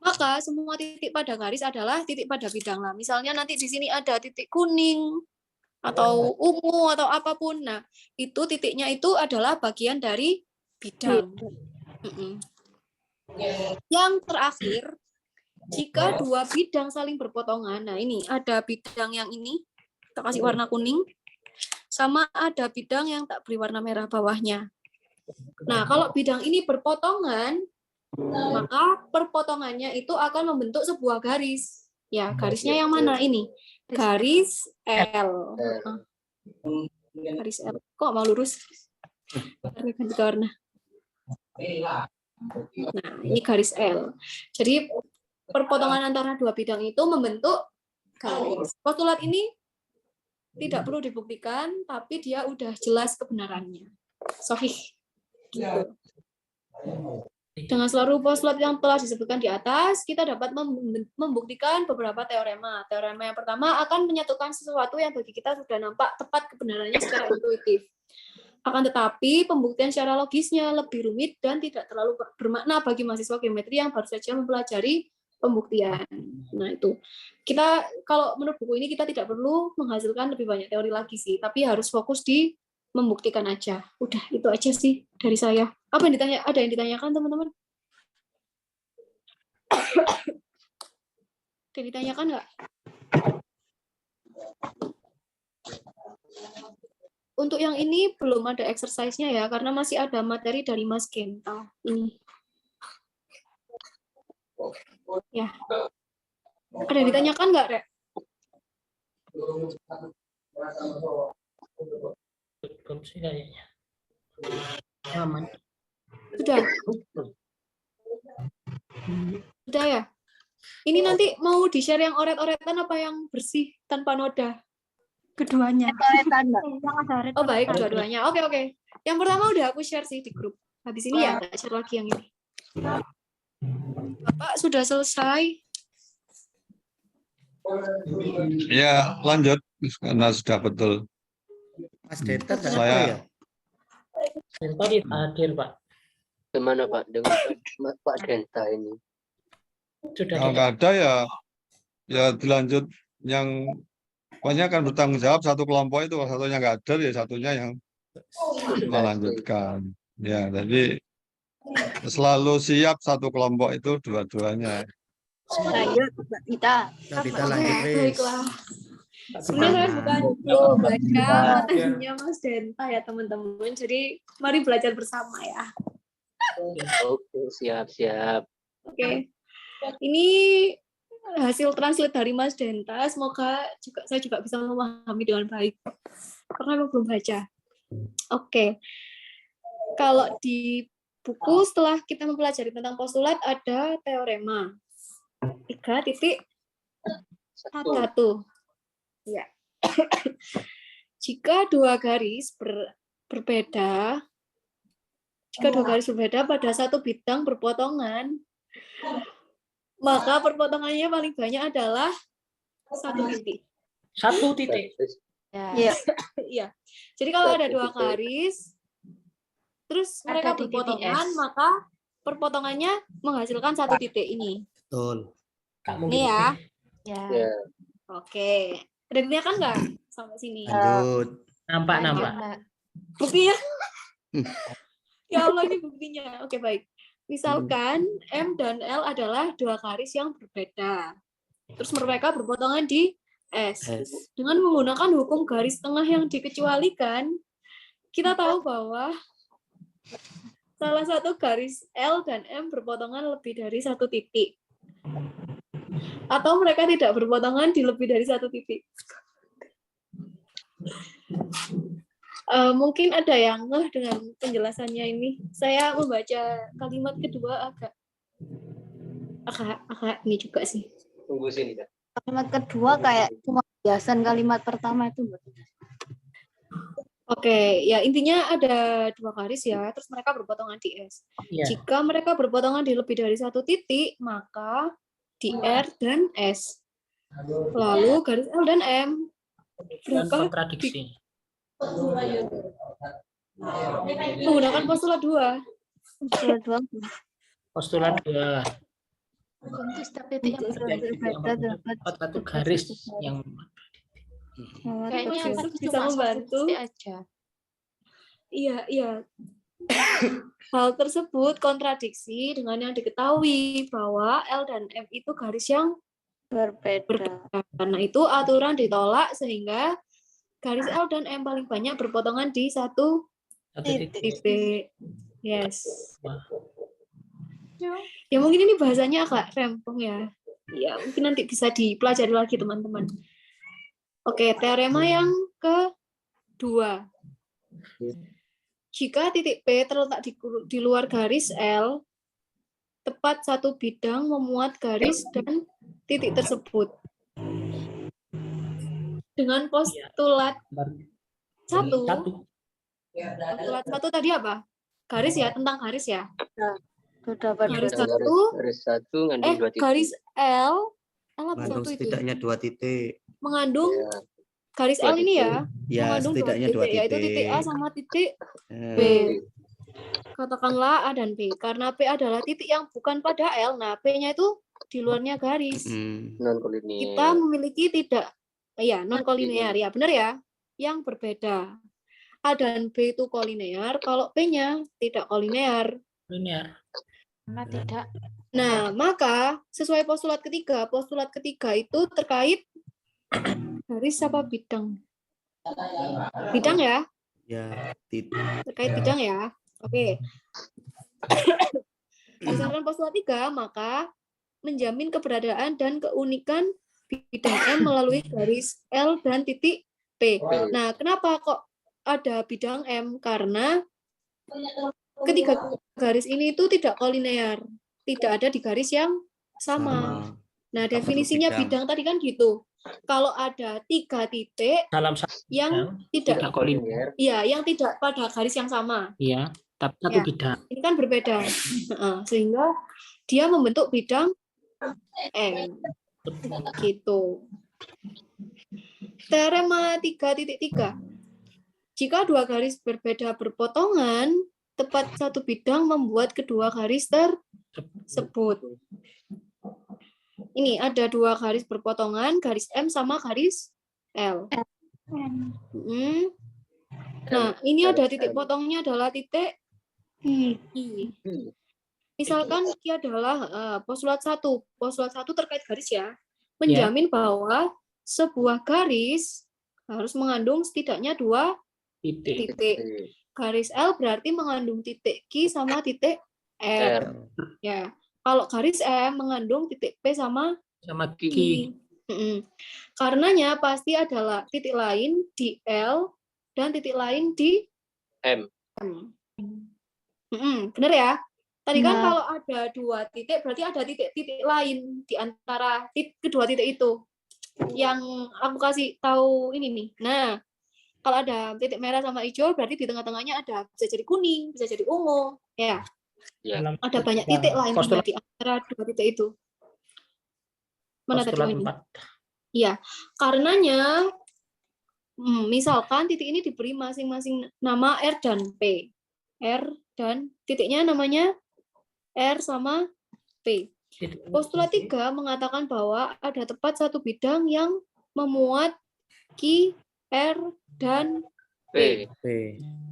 Maka semua titik pada garis adalah titik pada bidang. Nah, misalnya nanti di sini ada titik kuning atau ungu atau apapun. Nah, itu titiknya itu adalah bagian dari bidang. Yang terakhir, jika 2 bidang saling berpotongan, nah ini ada bidang yang ini, kita kasih warna kuning, sama ada bidang yang tak beri warna merah bawahnya. Nah, kalau bidang ini berpotongan, maka perpotongannya itu akan membentuk sebuah garis. Ya, garisnya yang mana ini? Garis L. Garis L. Kok mau lurus? Ganti warna. Nah, ini garis L. Jadi, perpotongan antara 2 bidang itu membentuk garis. Postulat ini tidak perlu dibuktikan, tapi dia udah jelas kebenarannya. Sahih. Gitu. Dengan seluruh postulat yang telah disebutkan di atas, kita dapat membuktikan beberapa teorema. Teorema yang pertama akan menyatukan sesuatu yang bagi kita sudah nampak tepat kebenarannya secara intuitif. Akan tetapi, pembuktian secara logisnya lebih rumit dan tidak terlalu bermakna bagi mahasiswa geometri yang baru saja mempelajari pembuktian. Nah, itu. Kita, kalau menurut buku ini, kita tidak perlu menghasilkan lebih banyak teori lagi sih, tapi harus fokus di membuktikan aja. Udah, itu aja sih dari saya. Apa yang ditanya? Ada yang ditanyakan, teman-teman? Ada yang ditanyakan nggak? Untuk yang ini belum ada exercise-nya ya, karena masih ada materi dari Mas Genta. Ini. Ya. Ada yang ditanyakan nggak, Rek? Belum sih kayaknya. Aman. Sudah. Sudah ya? Ini nanti mau di-share yang oret-oretan apa yang bersih tanpa noda? Keduanya. Oh baik, dua-duanya. Oke. Yang pertama udah aku share sih di grup. Habis ini ya tak share lagi yang ini. Bapak sudah selesai? Ya, lanjut karena sudah betul. Mas Deta nggak Saya- ada ya? Denta hadir, Pak. Gimana Pak dengan Pak Denta ini? Sudah Kalau nggak ada ya dilanjut yang pokoknya akan bertanggung jawab satu kelompok itu. Kalau satunya nggak ada ya satunya yang melanjutkan. Ya, jadi selalu siap satu kelompok itu dua-duanya. Lanjut, Mbak Dita. Mbak Dita lanjut, Wis. Baiklah. Sebenarnya saya bukan baca materinya Mas Denta ya teman-teman. Jadi mari belajar bersama ya. Oke, siap. Oke. Ini hasil translate dari Mas Denta. Semoga saya juga bisa memahami dengan baik. Karena aku belum baca. Oke. Kalau di buku setelah kita mempelajari tentang postulat ada teorema 3.1. Ya. Jika dua garis berbeda pada satu bidang berpotongan, maka perpotongannya paling banyak adalah 1 titik. 1 titik. Iya. Iya. Jadi kalau ada 2 garis, terus mereka Ada di titik berpotongan, S. maka perpotongannya menghasilkan 1 titik ini. Betul. Nggak Ini mungkin. ya. Ya. Ya. Oke. Ada ditanyakan nggak sampai sini? Lanjut. Nampak. Buktinya? Ya Allah, ini buktinya. Oke, baik. Misalkan M dan L adalah 2 garis yang berbeda. Terus mereka berpotongan di S. S. Dengan menggunakan hukum garis tengah yang dikecualikan, kita tahu bahwa salah satu garis L dan M berpotongan lebih dari satu titik. Atau mereka tidak berpotongan di lebih dari satu titik. Mungkin ada yang ngeh dengan penjelasannya ini. Saya membaca kalimat kedua agak ini juga sih. Tunggu sini, Kak. Kalimat kedua kayak cuma biasan kalimat pertama itu. Oke, ya intinya ada dua garis ya, terus mereka berpotongan di S. Iya. Jika mereka berpotongan di lebih dari satu titik, maka di R dan S. Lalu garis L dan M. Dan Berapa? kontradiksi. Menggunakan postulat 2. Dua-dua. Postulat 2. Berbeda dapat Satu garis yang kayaknya Bisa membantu. Iya. Hal tersebut kontradiksi dengan yang diketahui bahwa L dan M itu garis yang berbeda. karena itu aturan ditolak sehingga garis L dan M paling banyak berpotongan di satu titik. Yes. Ya mungkin ini bahasanya agak rempong ya. Ya mungkin nanti bisa dipelajari lagi teman-teman. Oke, teorema yang kedua. Jika titik P terletak di luar garis L, tepat satu bidang memuat garis dan titik tersebut. Dengan postulat satu. Postulat satu tadi apa? Garis ya, tentang garis ya. Sudah Garis berbeda. satu. Garis satu ngandung 2 titik. Garis L apa Mengandung satu itu? setidaknya 2 titik. Mengandung Ya, garis dua L ini ya. Ya, Mengandung setidaknya 2 titik. yaitu titik A sama titik Eh, B. Katakanlah A dan B. Karena P adalah titik yang bukan pada L, nah P-nya itu di luarnya garis. non kolinear. Kita memiliki non kolinear ya, benar ya? Yang berbeda. A dan B itu kolinear, kalau P-nya tidak kolinear. linear. Tidak. Nah, maka sesuai postulat ketiga itu terkait garis apa bidang? Bidang ya? ya, titik. Terkait bidang ya. Oke. Berdasarkan postulat 3, maka menjamin keberadaan dan keunikan bidang M melalui garis L dan titik P. Nah, kenapa kok ada bidang M? Karena ketiga garis ini itu tidak kolinear, tidak ada di garis yang sama. Nah, Satu definisinya bidang tadi kan gitu. Kalau ada 3 titik Dalam satu yang tidak tidak, kolinear. iya, yang tidak pada garis yang sama. Iya, tapi satu Ya. bidang. Ini kan berbeda. Sehingga dia membentuk bidang M. Gitu. Teorema 3.3. Jika dua garis berbeda berpotongan, tepat satu bidang membuat kedua garis tersebut. Ini ada dua garis berpotongan, garis M sama garis L. Nah, ini ada titik potongnya adalah titik I. Misalkan ini adalah postulat 1. Postulat 1 terkait garis ya. Menjamin bahwa sebuah garis harus mengandung setidaknya 2 titik. Garis L berarti mengandung titik Q sama titik R. Ya. Kalau garis M mengandung titik P sama Q. Karenanya pasti adalah titik lain di L dan titik lain di M. Benar ya? Tadi kan Nah. kalau ada 2 titik berarti ada titik-titik lain di antara kedua titik itu. Yang aku kasih tahu ini nih. Nah, kalau ada titik merah sama hijau berarti di tengah-tengahnya ada bisa jadi kuning, bisa jadi ungu, ya. Ya. Ada banyak titik lain Postulat di antara dua titik itu. Mana tadi postulat ini? 4. Iya, karenanya misalkan titik ini diberi masing-masing nama R dan P. R dan titiknya namanya R sama P. Postulat 3 mengatakan bahwa ada tepat satu bidang yang memuat Q, R, dan P.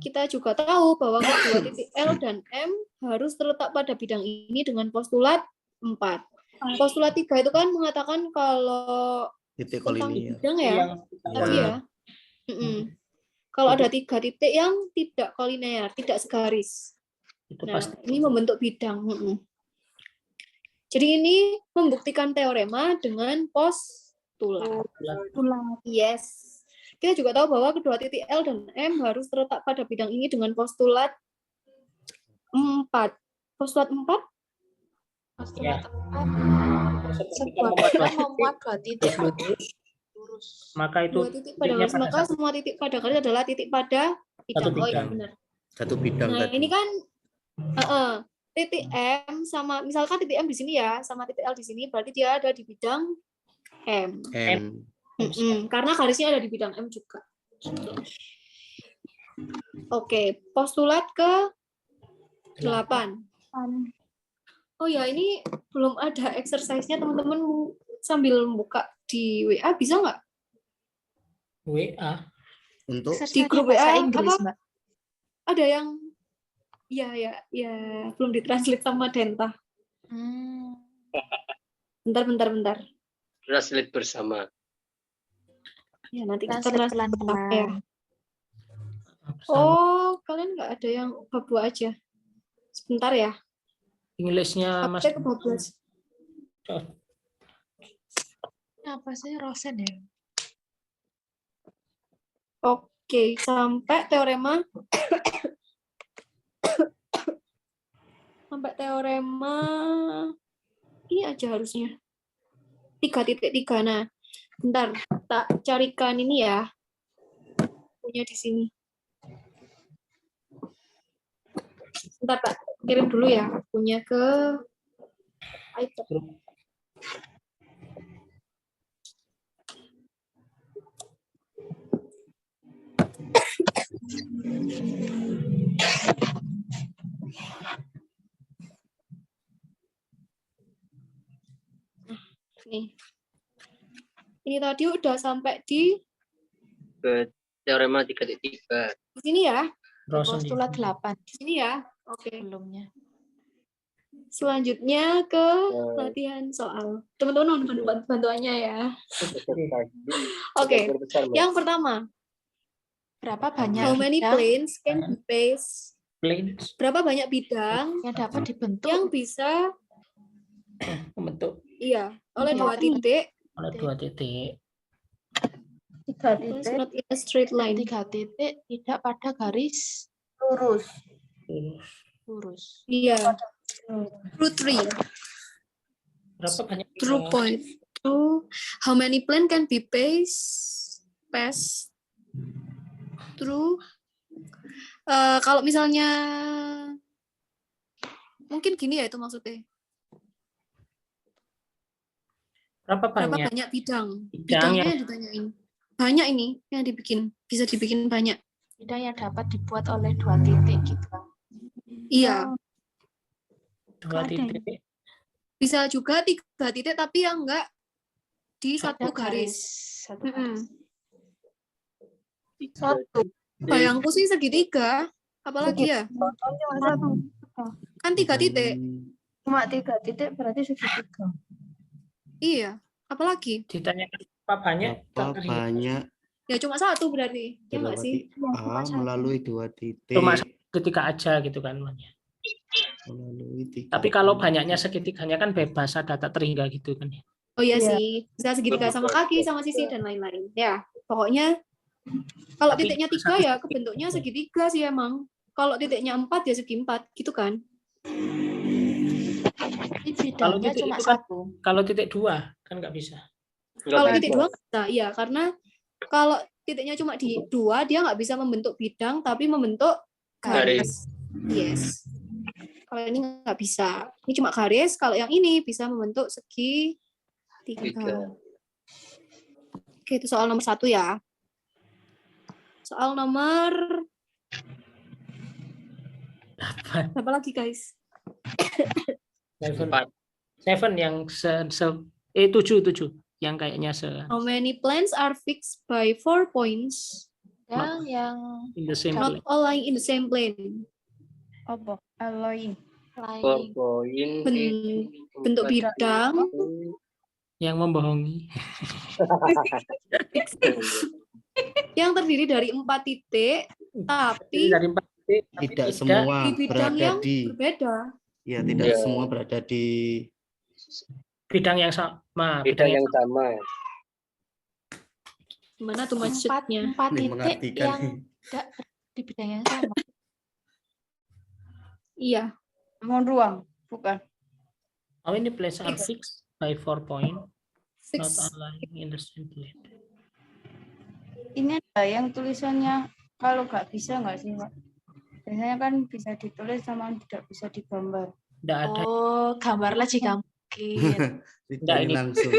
Kita juga tahu bahwa kedua titik L dan M harus terletak pada bidang ini dengan postulat 4. Postulat 3 itu kan mengatakan kalau Titik tentang kolinear. bidang ya. Yang Tadi ya. Kalau ada 3 titik yang tidak kolinear, tidak segaris. Itu Nah, pasti. ini membentuk bidang. Jadi ini membuktikan teorema dengan postulat. Yes. Kita juga tahu bahwa kedua titik L dan M harus terletak pada bidang ini dengan postulat 4. Postulat 4? Ya. Sebuah bidang memuat 2 titik Maka itu 2 titik pada titiknya garis. pada Maka satu. semua titik pada garis adalah titik pada bidang. Oh iya bidang. benar. Satu bidang Nah, tadi. ini kan titik M sama misalkan titik M di sini ya, sama titik L di sini, berarti dia ada di bidang M. M. Karena garisnya ada di bidang M juga. Oke, postulat ke 8. Oh ya, ini belum ada exercise-nya, teman-teman sambil buka di WA bisa nggak? WA. Untuk Di grup bahasa WA Inggris, apa? Mbak. Ada yang ya belum ditranslate sama Denta. Bentar. Translate bersama. Ya, nanti kita Translate translate pelan-pelan. ya. Oh, kalian nggak ada yang bab 2 aja. Sebentar ya. English-nya Mas. Update ke bab 12. Apa sih Rosen ya? Oke, sampai teorema ini aja harusnya 3.3. Nah, bentar, tak carikan ini ya. Punya di sini. Bentar, tak kirim dulu ya. Punya ke iPad. Nih. Ini tadi udah sampai di Teorema 3.3. di sini ya. Rosen di Postulat sini. 8 Di sini ya. Oke. sebelumnya. Selanjutnya ke latihan soal. Teman-teman mohon bantuannya ya. Oke. Yang pertama, Berapa banyak how many bidang planes can be placed? Planes Berapa banyak bidang yang dapat dibentuk yang bisa membentuk oleh 2 titik oleh 2 titik. 3 plus titik not in a straight line. 3 titik tidak pada garis lurus. lurus. Iya. Through 3. Berapa banyak Through bidang? point. Through how many plane can be passed through kalau misalnya mungkin gini ya itu maksudnya. Berapa Berapa banyak? banyak bidang? Bidang Bidangnya yang- yang ditanyain. Banyak ini yang dibikin. Bisa dibikin banyak. Bidang yang dapat dibuat oleh 2 titik gitu. Iya. 2 titik. Bisa juga 3 titik tapi yang enggak di Ada satu garis. satu garis. Bayangku sih segitiga. Apalagi ya? Kan 3 titik. Cuma 3 titik berarti segitiga. Iya. Apalagi? Ditanyakan berapa banyak? Berapa banyak Ya cuma 1 berarti. Ya enggak sih? A melalui 2 titik. Cuma ketika aja gitu kan. Melalui 3. Tapi kalau banyaknya segitiganya kan bebas, ada tak terhingga gitu kan. Oh iya Iya. sih. Bisa segitiga sama kaki, sama sisi, dan lain-lain. Ya. Pokoknya kalau Tapi titiknya 3 ya kebentuknya segitiga sih emang. Kalau titiknya 4 ya segi 4 gitu kan. Ini Kalau bidangnya titik cuma itu kan- 1. Kalau titik 2 kan nggak bisa. Kalau titik 2 bisa, iya karena kalau titiknya cuma di 2 dia nggak bisa membentuk bidang tapi membentuk garis. Yes. Kalau ini nggak bisa. Ini cuma garis. Kalau yang ini bisa membentuk segi 3. Oke, itu soal nomor 1 ya. Soal nomor apa lagi guys? 7 yang 7 yang kayaknya How many planes are fixed by 4 points, Yang in the same not plane. all lying in the same plane? Apa? Alloy. lain Poin Bentuk bidang Yang membohongi. yang terdiri dari 4 titik, tapi Dari 4 titik, tapi Tidak semua di bidang berada yang di berbeda. ya tidak Ya. semua berada di bidang yang sama. Bidang yang sama. Gimana tuh Empat maksudnya? empat Ini titik mengartikan yang tidak di bidang yang sama. Iya. Bangun ruang, bukan. How many places are fixed by 4 point, not 6. lying in the same place? Ini ada yang tulisannya kalau nggak bisa nggak sih, Pak? Biasanya kan bisa ditulis sama tidak bisa digambar. Tidak ada. Oh, gambarlah jika mungkin. Enggak, ini ini. langsung.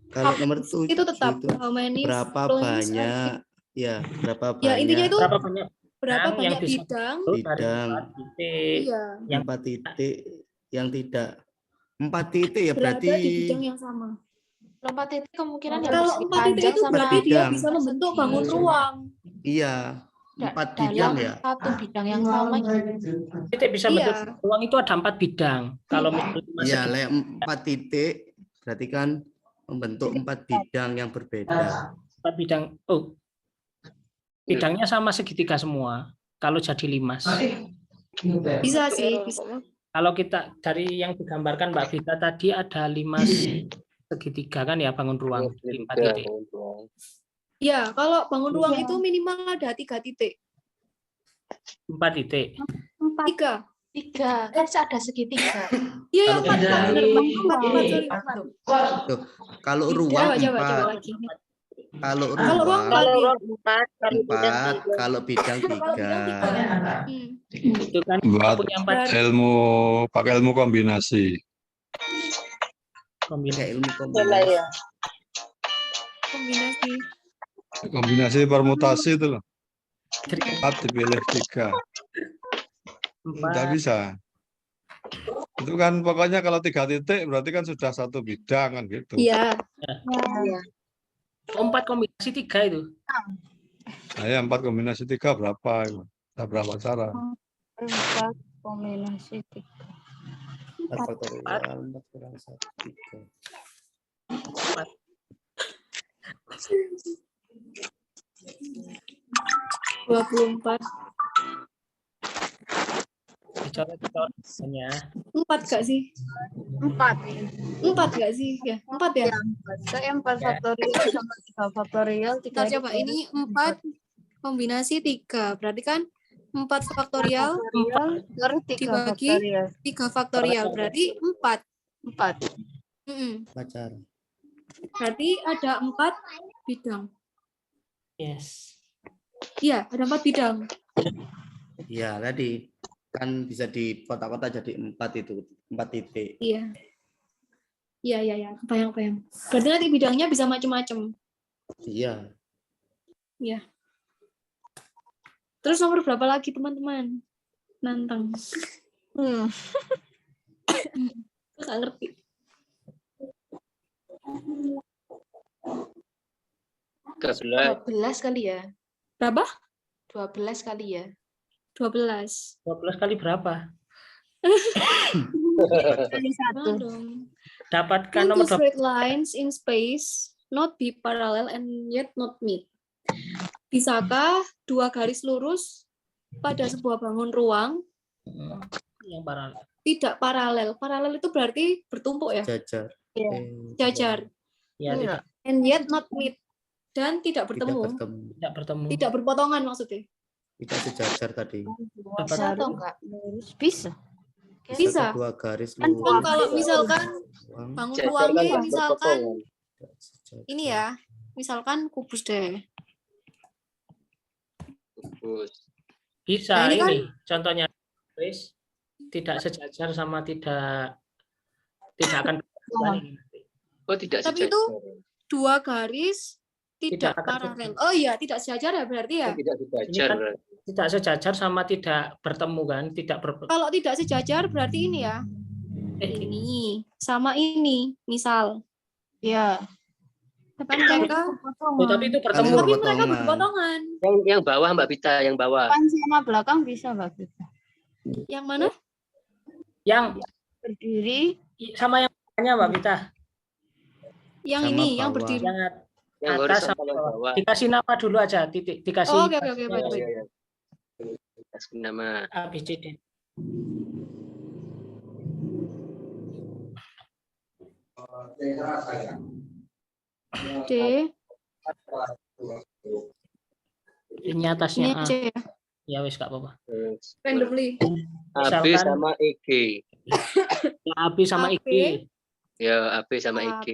Kalau nomor Itu tetap itu how many berapa plants are banyak ya berapa Ya, intinya banyak itu Berapa banyak berapa yang banyak bisa bidang? itu dari Bidang. 4 titik Iya. yang 4 titik yang tidak 4 titik ya Berada berarti di bidang yang sama. Lompat titik kemungkinan yang Kalau persegi 4 titik panjang itu sama berarti dia bidang. bisa membentuk persegi. bangun ruang. iya Da- 4 bidang dalam ya. satu bidang yang sama. titik bisa Iya. bentuk ruang itu ada 4 bidang. Kalau misalnya Iya, masih 4 titik berarti kan membentuk 4 bidang yang berbeda. 4 bidang, oh bidangnya sama segitiga semua. Kalau jadi limas. Bisa sih, bisa. Kalau kita dari yang digambarkan Mbak Vita tadi ada limas segitiga kan ya bangun ruang di 4 titik. Ya, kalau bangun ruang itu minimal ada 3 titik. 4 titik. 3. 3 kan ada segitiga. Iya, yang Kalau 4. dari- 4. Tuh, kalau Coba, ruang coba 4, lagi. kalau Kalau ruang ruang 4. 4, kalau bidang 3. Itu kan Buat punya 4 pakai ilmu kombinasi. kombinasi. Kayak ilmu kombinasi. Kombinasi. Kombinasi permutasi itu loh. 4 dipilih 3. Tidak 4 bisa. Itu kan pokoknya kalau 3 titik berarti kan sudah satu bidang kan gitu. Iya. 4 kombinasi 3 itu. Nah, ya 4 kombinasi 3 berapa? Itu? Ada berapa cara? 4 kombinasi 3. 4 faktorial 4 kurang 1 3. 24. Dicoret-coret misalnya. 4 gak sih? 4 gak sih? Ya, 4 ya. Saya 4 faktorial sama 3 faktorial. Kita coba ini 4 kombinasi 3. Berarti kan 4 faktorial Terus 3 dibagi faktorial. 3 faktorial berarti 4. 4. Pacar. Berarti ada 4 bidang. Yes. Iya, ada 4 bidang. Iya, tadi kan bisa di kotak-kotak jadi 4 itu, 4 titik. Iya. Iya. Kebayang. Berarti nanti bidangnya bisa macam-macam. Iya. Iya. Terus nomor berapa lagi teman-teman? Nantang. Nggak ngerti. 12 kali ya. Berapa? 12 kali ya. 12. 12 kali berapa? Mana dong? Dapatkan Can nomor two straight lines in space not be parallel and yet not meet? Bisakah 2 garis lurus pada sebuah bangun ruang yang paralel. tidak paralel? Paralel itu berarti bertumpuk ya? Jajar. Iya. Jajar. Ya, tidak, And yet not meet. Dan tidak Tidak bertemu. bertemu. tidak bertemu. Tidak berpotongan maksudnya. Tidak sejajar tadi. Bisa atau enggak? Bisa. Bisa. 2 garis Kan lurus. kalau misalkan Ruang, bangun Jajar ruangnya kan misalkan tidak sejajar. ini ya, misalkan kubus deh. Bisa Nah, ini ini, kan- contohnya Chris, tidak sejajar sama tidak akan saling. Oh, tidak Tapi sejajar. itu 2 garis tidak Tidak akan paralel. Oh iya, tidak sejajar ya berarti ya. Tidak sejajar. Ini kan- Tidak sejajar sama tidak bertemu kan, tidak Kalau tidak sejajar berarti ini ya. Ini sama ini, misal. Iya. Kan mereka, Oh, tapi itu bertemu. Kalau tapi mereka berpotongan. berpotongan. Yang bawah Mbak Vita, yang bawah. Depan sama belakang bisa nggak bisa? Yang mana? Yang Berdiri. sama yang tanya Mbak Vita, Yang Sama ini, yang bawah. berdiri. yang Yang atas horizontal sama yang bawah. bawah. Dikasih nama dulu aja, titik dikasih Oh, oke, baik, Ya, baik. ya, ya. Kasih nama. A, B, C, D. D, Ini atasnya ini A. C ya. Ya wis gak apa-apa. Terus Randomly. AB Misalkan- sama EG. AB sama AB. IG. Ya, AB sama A. EG.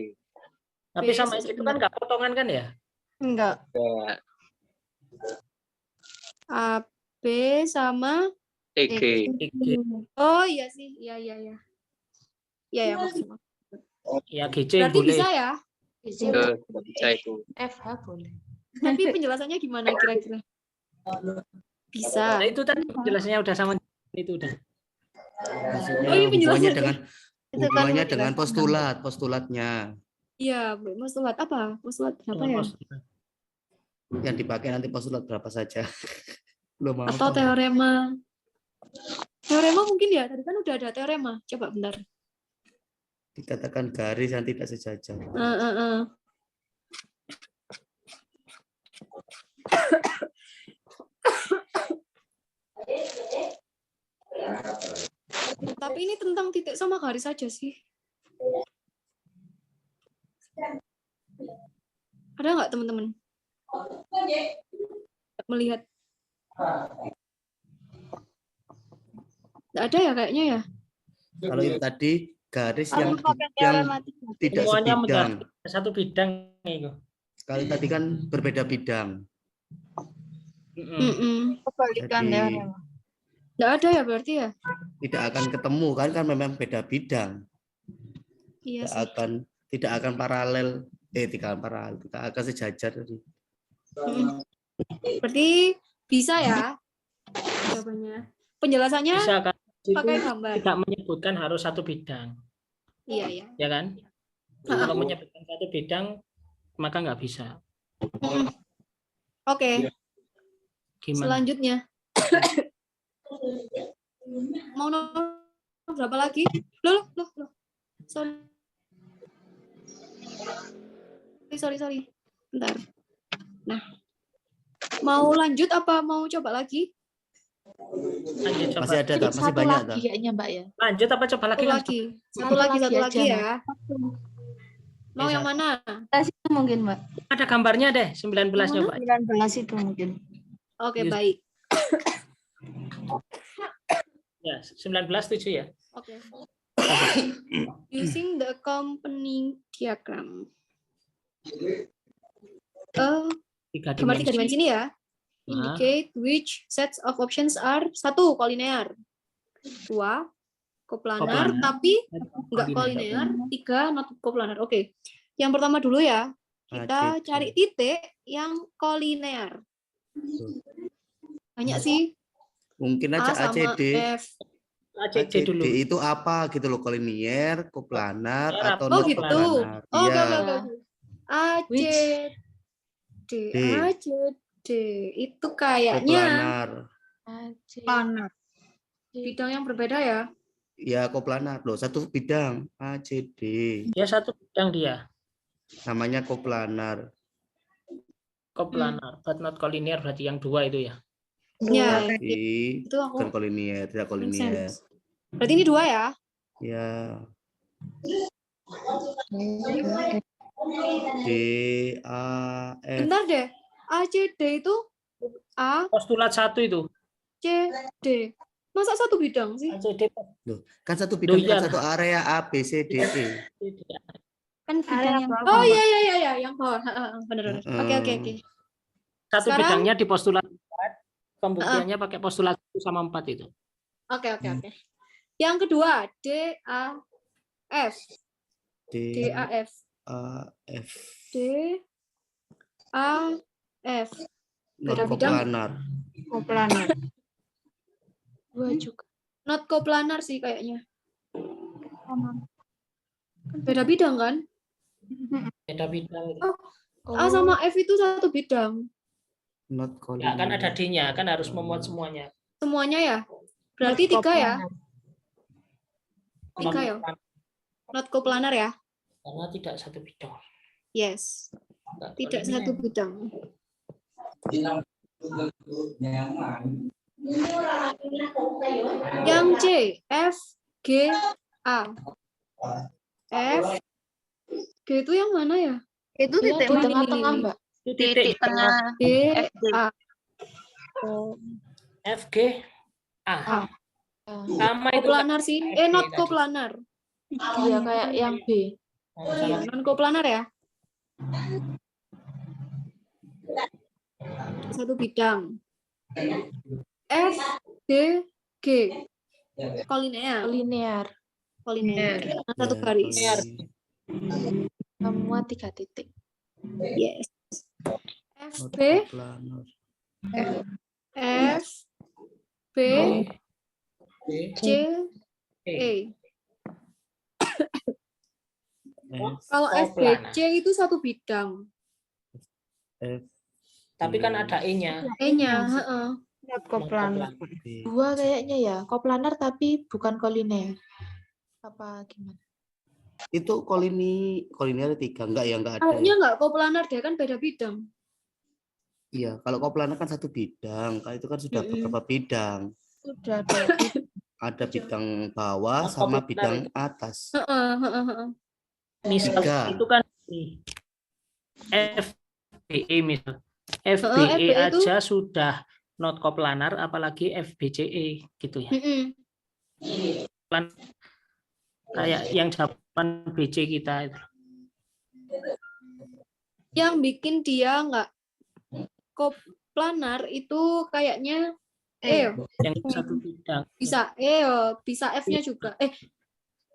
AB sama IG itu kan nggak potongan kan ya? Enggak. Ya, A, B sama EG. IG. Oh iya sih, iya iya iya. Iya ya maksudnya. Ya GC Berarti boleh. bisa ya? Bisa itu. FH boleh. Tapi penjelasannya gimana kira-kira? Bisa. Nah, itu tadi penjelasannya udah sama itu udah. Oh, ini penjelasan. Hubungannya dengan Itu kan hubungannya penjelasan. dengan postulatnya Iya, postulat apa? Postulat apa ya? yang dipakai nanti postulat berapa saja. Belum mau. Atau teorema. Teorema mungkin ya, tadi kan udah ada teorema. Coba bentar. Dikatakan garis yang tidak sejajar. Tapi ini tentang titik sama garis saja sih. Ada nggak teman-teman? Melihat? Nggak ada ya kayaknya ya? Kalau itu tadi garis Kalau yang pakai yang teorematika. tidak Semuanya sebidang. satu bidang itu. Sekali tadi kan berbeda bidang. Kebalikan Jadi teorema. Nggak ada ya berarti ya? tidak akan ketemu kan memang beda bidang. Iya Tidak sih. tidak akan paralel, tidak akan sejajar tadi. Berarti bisa ya jawabannya. Penjelasannya Bisa kan? Itu pakai gambar. tidak menyebutkan harus satu bidang, Iya ya. ya kan? Kalau menyebutkan satu bidang maka nggak bisa. Oke. Gimana? Selanjutnya. Mau nomor berapa lagi? Loh. Sorry. Bentar. Nah. Mau lanjut apa mau coba lagi? Lanjut, coba. Masih ada tak? Masih Satu banyak lagi tak? kayaknya Mbak ya. Lanjut apa coba lagi? Satu lagi aja, ya. Mau Bisa. yang mana? Itu mungkin, Mbak. Ada gambarnya deh, 19 Yang coba. 19 itu mungkin. Oke, Yes. baik. Ya, 19 7 ya. Oke. Using the accompanying diagram. Gambar 3 dimensi ini ya. Indicate which sets of options are 1. Kolinear, 2. Koplanar, Koplanar. tapi enggak kolinear, 3. Not koplanar. Oke. Yang pertama dulu ya. Kita cari titik yang kolinear. Banyak sih. Mungkin A aja sama ACD. F. ACD dulu. itu apa gitu loh, kolinier, koplanar atau Oh non gitu. koplanar. Oke, Iya. oke. A, C, D. D. A, C, D. Itu kayaknya Koplanar. Planar. bidang yang berbeda ya. Ya koplanar loh, satu bidang ACD. Ya satu bidang dia. Namanya koplanar. Koplanar, but not collinear berarti yang 2 itu ya. Ya, Tapi itu aku bukan kolinier, tidak kolinier. sense. Berarti ini 2 ya? Ya. D A F. Bentar deh. A, C, D itu A, Postulat 1 itu. C, D. Masa satu bidang sih? ACD. Loh, kan satu bidang, iya. kan satu area A B C D E. Kan bidang yang Oh iya, yang bawah. Benar. Oke. Satu Sekarang- bidangnya di postulat 4, pembuktiannya pakai postulat 1 sama 4 itu. Oke. Yang kedua, D, A, F. D, A, F. A F. D, A, F. Non Beda bidang. koplanar. koplanar. 2 juga. Not koplanar sih kayaknya. Beda bidang kan? Beda bidang itu. A sama F itu satu bidang. Not Ya, kan ada kolinier. D-nya, kan harus memuat semuanya. Semuanya ya? Berarti 3 ya? 3 ya? Not koplanar ya? Karena tidak satu bidang. Yes. Tidak satu bidang. Yang C, F, G, A. F, G itu yang mana ya? Itu titik Oh, di ini, tengah-tengah, ini. Mbak. Titik Titik tengah G, FD. A. FG A. A. Sama itu Koplanar sih. FG Not tadi. koplanar. Iya, kayak yang B. Oh, sama. Non koplanar ya. Satu bidang. F, G, G. Kolinear. Linear. Kolinear. Satu Ya, garis. kalau Semua 3 titik. Yes. F, not B, koplanar. F, B, C, E. Kalau F, B, C itu satu bidang. F, Tapi kan ada E-nya. E-nya, heeh. Not koplanar. B. Dua kayaknya ya, koplanar tapi bukan kolinear. Apa gimana? Itu kolinear 3 enggak ya, enggak ada. Kayaknya nggak koplanar deh, kan beda bidang. Iya, kalau koplanar kan satu bidang. Kalau itu kan sudah beberapa bidang. Sudah ada. Ada bidang bawah Nah, sama koplanar bidang itu. atas. Misal Tiga. itu kan FBE misal. FBE FBE itu- aja sudah not koplanar, apalagi FBCE gitu ya. Plan kayak yang jawaban BC kita itu. Yang bikin dia nggak koplanar itu kayaknya Yang satu bidang. bisa bisa F-nya juga.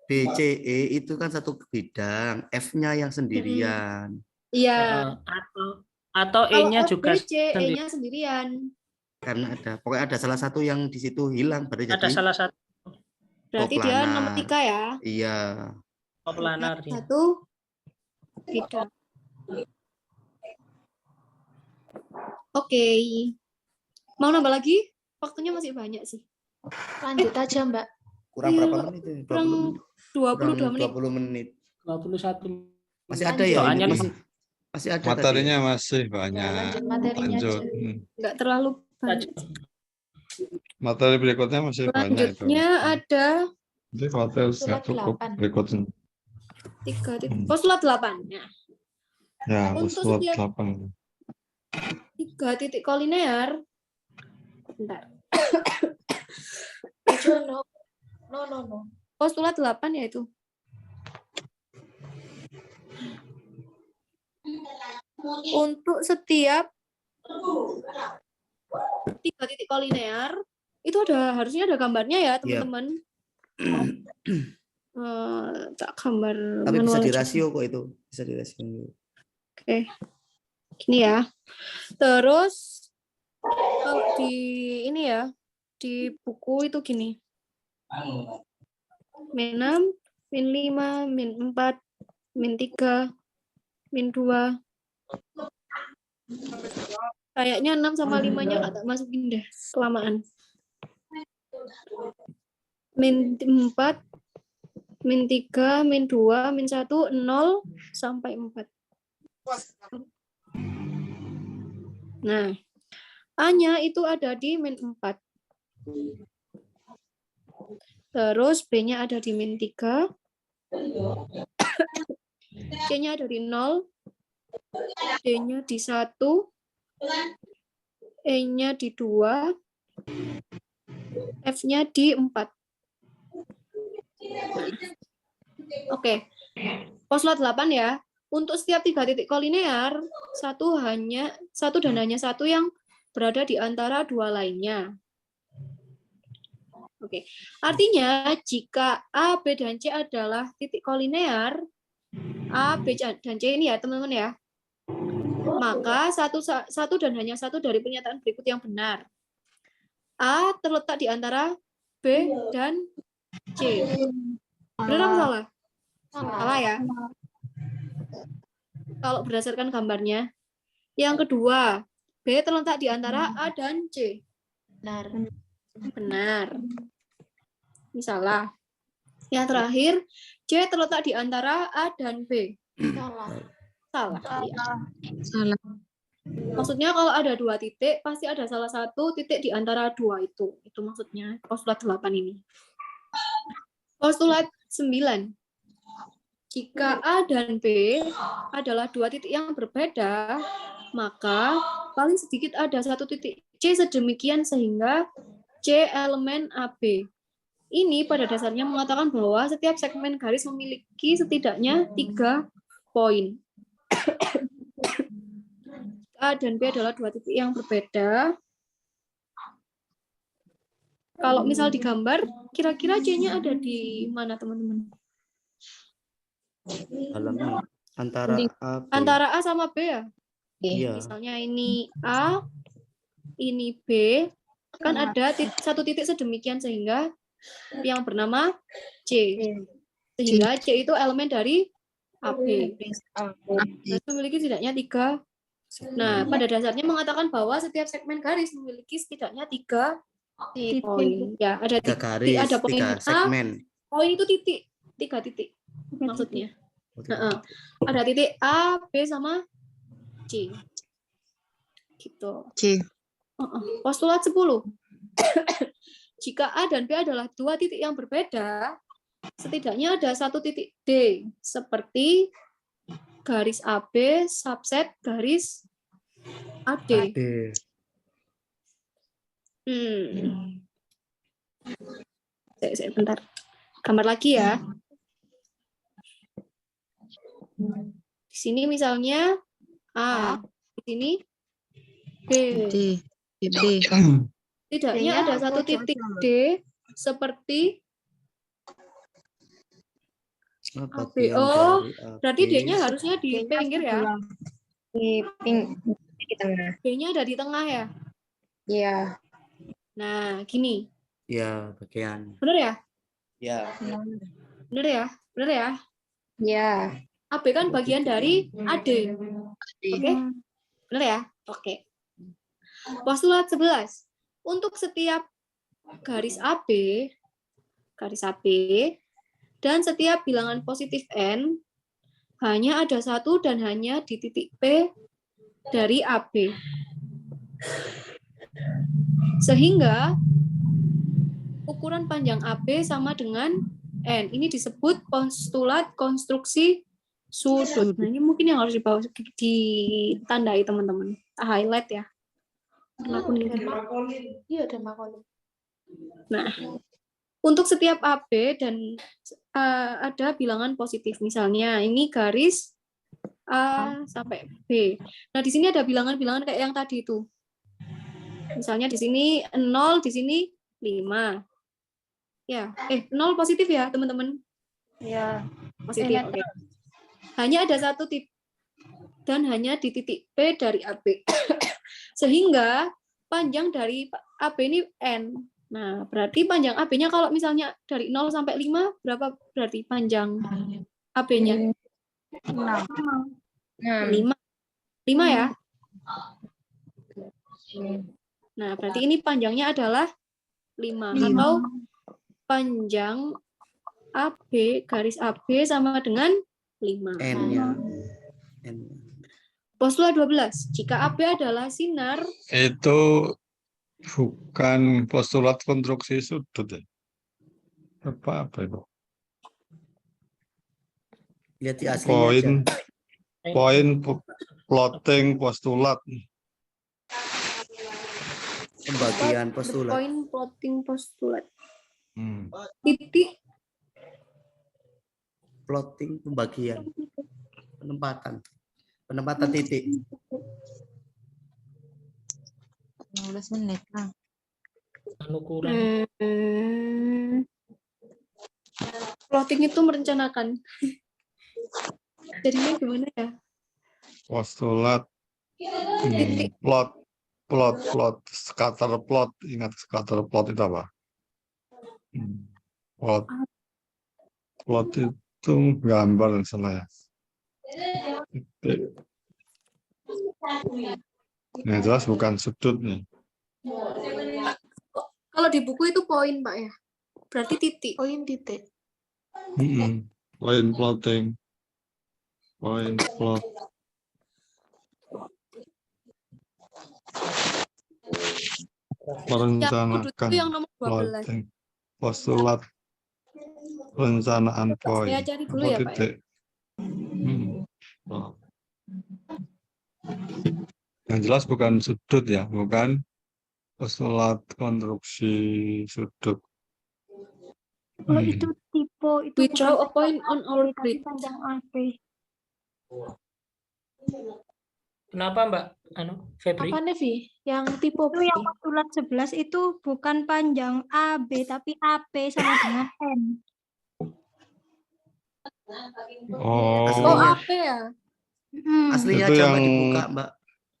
BCE itu kan satu bidang, F-nya yang sendirian. Iya. Atau Kalau E-nya juga FBC, sendiri. E-nya sendirian. Karena pokoknya ada salah satu yang di situ hilang. Berarti Ada jadi salah satu Berarti dia koplanar. nomor 3 ya. Iya. koplanar ya. Satu bidang. Oke. Mau nambah lagi? Waktunya masih banyak sih. Lanjut aja, Mbak. Kurang Iya, berapa menit? Ya? kurang 22 menit. 20 menit. 21. Masih ada ya? Soalnya Ini? Masih ada tadi ya? Materinya masih Ya, banyak. lanjut materinya aja. Lanjut. Nggak terlalu banyak. Materi berikutnya masih banyak itu. Selanjutnya ada Jadi khawatir nggak Postulat cukup 8. berikutnya. 3 titik. Postulat 8. Nah, Ya, Untuk postulat setiap- 8. 3 titik kolinear. Bentar. No. Postulat 8 yaitu. Untuk setiap 3 titik kolinear itu harusnya ada gambarnya ya, teman-teman. Tak gambar Tapi bisa manual di aja. rasio kok itu. Bisa di rasio. Oke. Gini ya. Terus kalau di ini ya, di buku itu gini. Min 6, min 5, min 4, min 3, min 2. Kayaknya 6 sama 5-nya nggak tak masukin deh, kelamaan. Min 4, min 3, min 2, min 1, 0 sampai 4. Nah, A-nya itu ada di min 4. Terus B-nya ada di min 3. C-nya ada di 0. D-nya di 1. E-nya di 2. F-nya di 4. Oke. Postulat 8 ya. Untuk setiap 3 titik kolinear, satu dan hanya satu yang berada di antara dua lainnya. Oke. Artinya jika A, B, dan C adalah titik kolinear, A, B, dan C ini ya teman-teman ya, maka satu dan hanya satu dari pernyataan berikut yang benar. A terletak di antara B dan C. Benar apa salah? Salah ya. Kalau berdasarkan gambarnya. Yang kedua, B terletak di antara A dan C. Benar. Benar. Ini salah. Yang terakhir, C terletak di antara A dan B. Salah. Salah. Iya. Salah. Maksudnya kalau ada 2 titik, pasti ada salah satu titik di antara 2 itu. Itu maksudnya postulat 8 ini. Postulat 9. Jika A dan B adalah 2 titik yang berbeda, maka paling sedikit ada 1 titik C sedemikian sehingga C elemen AB. Ini pada dasarnya mengatakan bahwa setiap segmen garis memiliki setidaknya 3 poin. A dan B adalah 2 titik yang berbeda. Kalau misal digambar, kira-kira C-nya ada di mana, teman-teman? Dalamnya antara A, B. Antara A sama B ya? Iya. Misalnya ini A, ini B, kan ada 1 titik sedemikian sehingga yang bernama C. Sehingga C itu elemen dari AB. Memiliki setidaknya 3. Nah, pada dasarnya mengatakan bahwa setiap segmen garis memiliki setidaknya 3 poin. Ya, ada 3 garis, ada poin 3 A, segmen. poin itu titik, 3 titik maksudnya. Ada titik A, B sama C. Gitu. C. Postulat 10. Jika A dan B adalah 2 titik yang berbeda, setidaknya ada 1 titik D, seperti garis AB, subset garis AD. Bentar. Gambar lagi ya. Di sini misalnya A, di sini B. D. Setidaknya ada 1 titik D seperti AB. Oh, berarti D-nya harusnya di pinggir ya? Di tengah. D-nya ada di tengah ya? Iya. Nah, gini. Ya, bagian. Bener ya? Ya. Bener ya? Bener ya? Iya. AB kan bagian dari AD. Oke? Bener ya? Oke. Postulat 11. Untuk setiap garis AB dan setiap bilangan positif N, hanya ada 1 dan hanya di titik P dari AB. Sehingga ukuran panjang AB sama dengan N. Ini disebut postulat konstruksi sudut. Nah, ini mungkin yang harus ditandai teman-teman. Highlight ya. Iya, ada makolin. Nah, untuk setiap AB dan ada bilangan positif. Misalnya ini garis A sampai B. Nah, di sini ada bilangan-bilangan kayak yang tadi itu. Misalnya di sini 0, di sini 5. Ya, 0 positif ya, teman-teman? Iya. Positif, oke. Hanya ada 1 titik dan hanya di titik P dari AB. Sehingga panjang dari AB ini N. Nah, berarti panjang AB-nya kalau misalnya dari 0 sampai 5, berapa berarti panjang AB-nya? 5 ya? Nah, berarti ini panjangnya adalah 5. Atau panjang AB, garis AB sama dengan 5. N-nya. Postulat 12. Jika AB adalah sinar. Itu bukan postulat konstruksi sudut ya? Apa itu? Lihat di aslinya Poin plotting postulat. Pembagian postulat. Poin plotting postulat. Titik. Plotting pembagian. Penempatan titik. 15 menit lah. Plotting itu merencanakan. Jadinya gimana ya? Postulat. Plot. Scatter plot. Ingat scatter plot itu apa? Plot itu gambar misalnya. Nah, jelas bukan sudut nih. Kalau di buku itu poin, Pak ya. Berarti titik. Poin titik. Poin plotting. Poin plot. merencanakan itu yang nomor 12. plotting postulat perencanaan poin. Saya cari dulu Apa ya, Pak, ya. titik? Oh. Yang jelas bukan sudut ya, bukan postulat konstruksi sudut. Kalau itu tipe itu We draw a point on our tapi grid. panjang AP. Kenapa Mbak Febri? Apa nih, Vi? Yang tipe Itu B. yang postulat 11 itu bukan panjang AB tapi AP sama dengan N. Oh, Oh, AP ya? Aslinya Itu aja yang- Mbak dibuka, Mbak.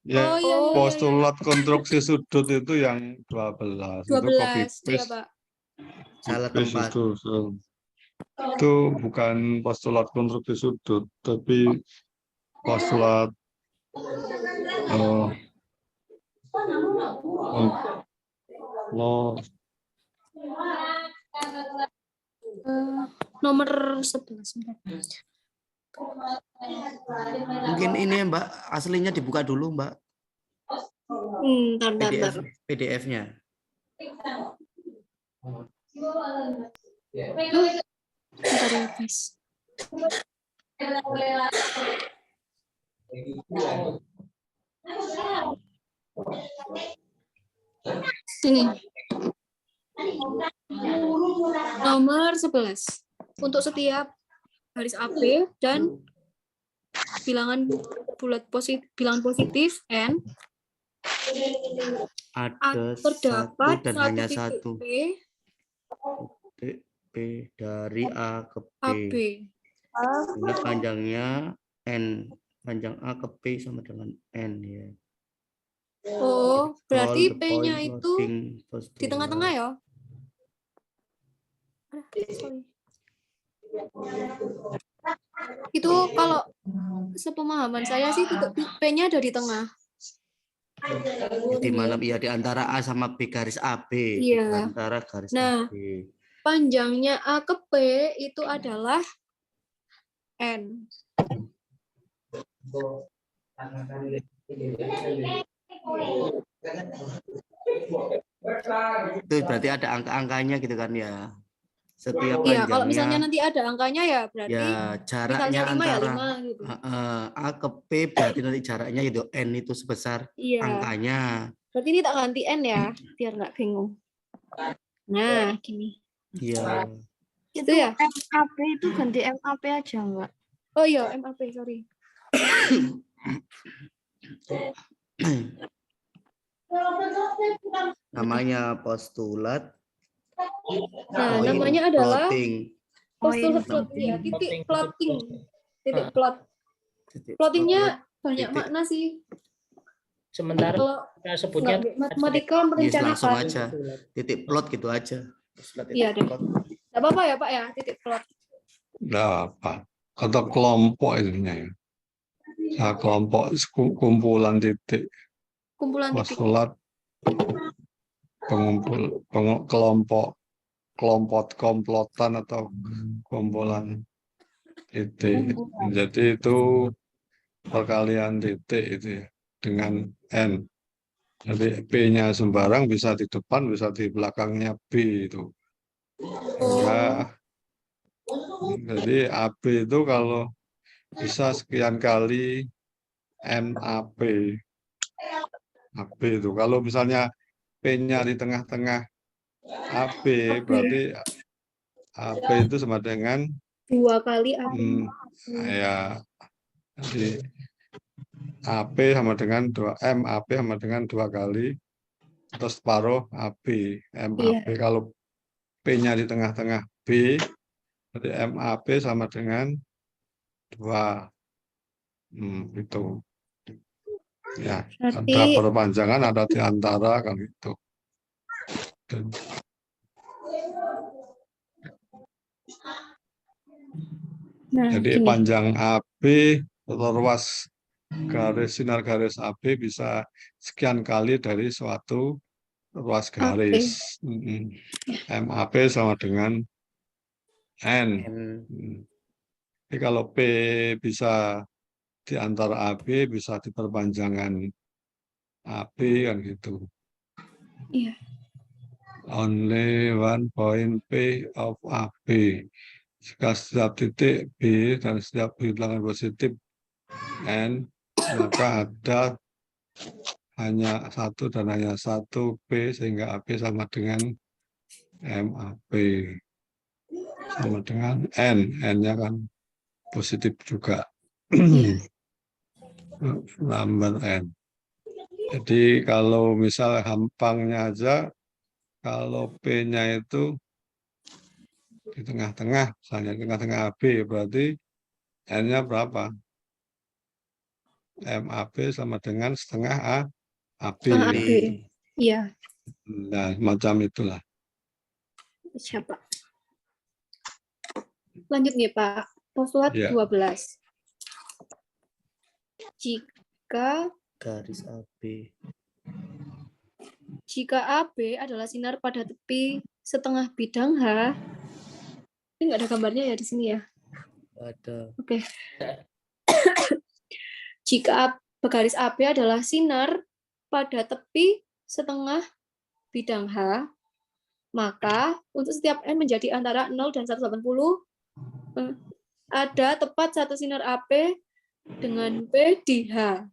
ya, Oh, iya, iya, postulat konstruksi sudut itu yang 12. Itu copy 12, iya, paste. Pak. Salah Paste tempat. itu bukan postulat konstruksi sudut, tapi postulat lo Nomor 11. Mungkin ini ya, Mbak, aslinya dibuka dulu, Mbak. Bentar. PDF-nya. Bentar ya, guys. Sini. Nomor 11. Untuk setiap garis AP dan bilangan bulat bilangan positif N Ada terdapat satu dan hanya titik satu. P Titik P dari A ke B. AB. Ini panjangnya N. Panjang A ke P sama dengan N ya. Oh, berarti All the P-nya point itu plotting di postulat. tengah-tengah ya? Sorry. Itu kalau sepemahaman saya sih titik P-nya ada di tengah. Di mana ya di antara A sama B garis AB. Di Iya. antara garis Nah, AB. panjangnya A ke P itu adalah N. Itu berarti ada angka-angkanya gitu kan ya. Setiap Iya, kalau panjangnya misalnya nanti ada angkanya ya berarti ya jaraknya misalnya 5 ya antara 5 gitu. A ke P berarti nanti jaraknya itu N itu sebesar Iya. angkanya. Berarti ini tak ganti N ya, biar nggak bingung. Nah, gini. Iya. Itu ya? MAP itu ganti MAP aja, Mbak. Oh iya, MAP, sorry. Namanya postulat. Nah, point namanya adalah plotting. postulat plotting ya, titik plotting. Titik plot. Titik Plottingnya plot. banyak Titik. makna sih. Sementara Kalau kita sebutnya nggak matematika Yes, merencanakan. langsung aja. Titik plot gitu aja. Postulat titik Iya deh. plot. Nggak apa-apa ya Pak ya, titik plot. apa? Atau kelompok itunya ya. Nah, kelompok kumpulan titik Kumpulan titik. postulat kelompok komplotan atau kumpulan titik. Jadi itu perkalian titik itu ya dengan N. Jadi P-nya sembarang bisa di depan, bisa di belakangnya B itu. Ya. Jadi AB itu kalau bisa sekian kali MAP. AB itu. Kalau misalnya P-nya di tengah-tengah AB, berarti AB itu sama dengan 2 kali AP. ya. Jadi AP sama dengan 2 MAP sama dengan 2 kali atau separuh AB. MAP kalau P-nya di tengah-tengah B, berarti MAP sama dengan 2. Itu. Ya, ada Berarti perpanjangan, ada di antara kan itu. Dan nah, jadi gini. panjang AB atau ruas garis sinar garis AB bisa sekian kali dari suatu ruas garis. MAP sama dengan N. Jadi kalau P bisa di antara AB bisa di perpanjangan AB kan gitu. Iya. Only one point P of AB. Jika setiap titik B dan setiap bilangan positif N, maka ada hanya satu dan hanya satu P sehingga AB sama dengan MAP. Sama dengan N. N-nya kan positif juga. Number N. Jadi kalau misal gampangnya aja, kalau P-nya itu di tengah-tengah, misalnya di tengah-tengah AB, berarti N-nya berapa? MAB sama dengan setengah AB. AB. Iya. Nah, macam itulah. Siapa? Lanjut nih Pak. Postulat Ya. 12. Jika Garis AB. AB adalah sinar pada tepi setengah bidang H. Ini nggak ada gambarnya ya di sini ya? Ada. Oke. Jika garis AB adalah sinar pada tepi setengah bidang H, maka untuk setiap N menjadi antara 0 dan 180, ada tepat satu sinar AP dengan P di H.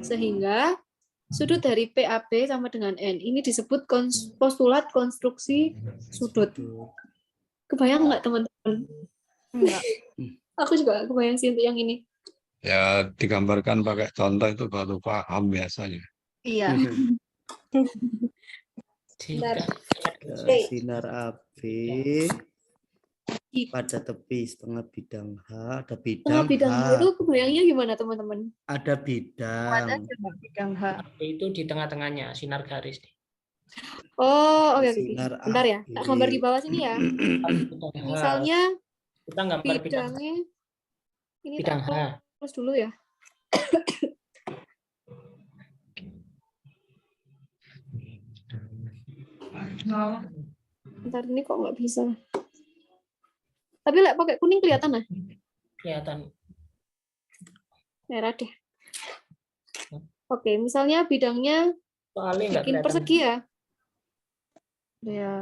Sehingga sudut dari PAB sama dengan N. Ini disebut postulat konstruksi sudut. Kebayang nggak teman-teman? Enggak. Aku juga kebayang sih untuk yang ini. Ya, digambarkan pakai contoh itu baru paham biasanya. Iya. Bentar. Sinar AB pada tepi setengah bidang H, ada Setengah bidang bidang H, H itu kebayangnya gimana teman-teman? ada bidang. Bidang H. Itu di tengah-tengahnya sinar garis. Oh, oke. Sinar Bentar ya, tak gambar di bawah sini ya. Misalnya Kita gambar bidang bidangnya ini bidang H. terus dulu ya. Bentar ini kok nggak bisa. Tapi lek pakai kuning kelihatan lah. Kelihatan. Merah deh. Oke, misalnya bidangnya Soalnya nggak bikin kelihatan. persegi ya. Ya.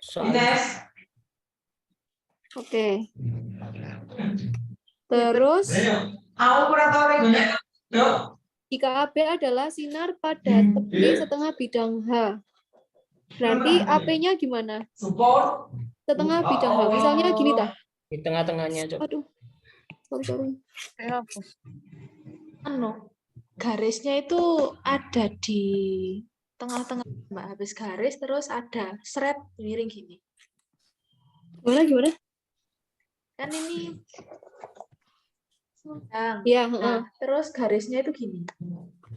Soalnya Oke. Terus jika AB adalah sinar pada tepi setengah bidang H. Berarti AP-nya gimana? Setengah bidang H. Misalnya gini dah. di tengah-tengahnya coba. Aduh. Sorry. Garisnya itu ada di tengah-tengah, Mbak. Habis garis terus ada seret miring gini. Gimana? Kan ini Ya, Nah, terus garisnya itu gini.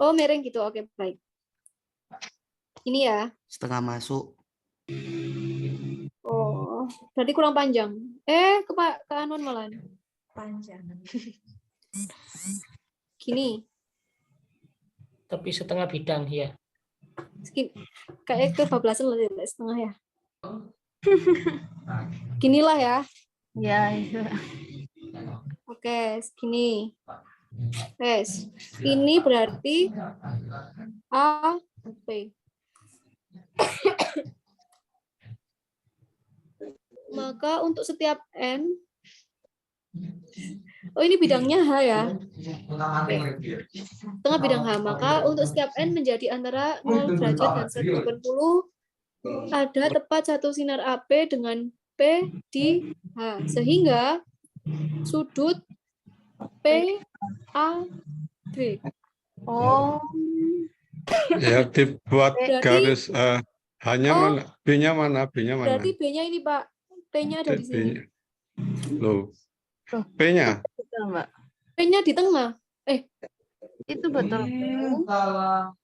oh, miring gitu. Oke, baik. Ini ya. Setengah masuk. Oh, berarti kurang panjang. Ke anon malah. Panjang. Gini. Tapi setengah bidang ya. Kayak kebablasan lah setengah ya. Ginilah ya. Ya, itu. Oke, segini. Yes. Ini berarti A, P. Maka untuk setiap N, oh ini bidangnya H ya. Tengah bidang H, maka untuk setiap N menjadi antara 0 derajat dan 180, ada tepat satu sinar AP dengan P di H. Sehingga sudut P, A, B. Oh, Ya, dibuat Berarti- garis hanya Oh. mana? B-nya mana? B-nya mana? Berarti B-nya ini, Pak. P-nya ada di sini. B-nya. Loh. P-nya? betul, Mbak. P-nya di tengah. Itu betul.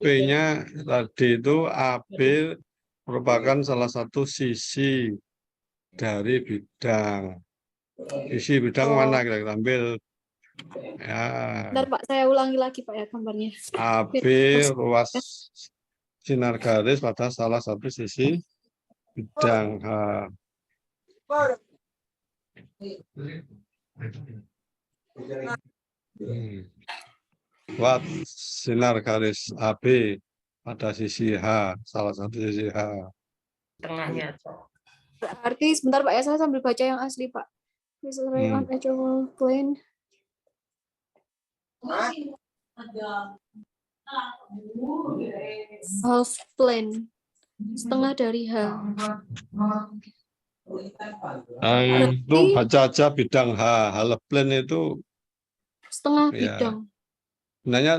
P-nya tadi itu AB merupakan salah satu sisi dari bidang. Sisi bidang mana kita ambil? Ya, Bentar, Pak. Saya ulangi lagi, Pak, ya gambarnya. AB ruas sinar garis pada salah satu sisi bidang H. Buat sinar garis AB pada sisi H, salah satu sisi H. Tengahnya. Berarti sebentar Pak ya, saya sambil baca yang asli Pak. This is ray on edge of a plane. Half plane. Setengah dari H. Itu baca aja bidang H. Half plane itu Setengah ya, bidang. sebenarnya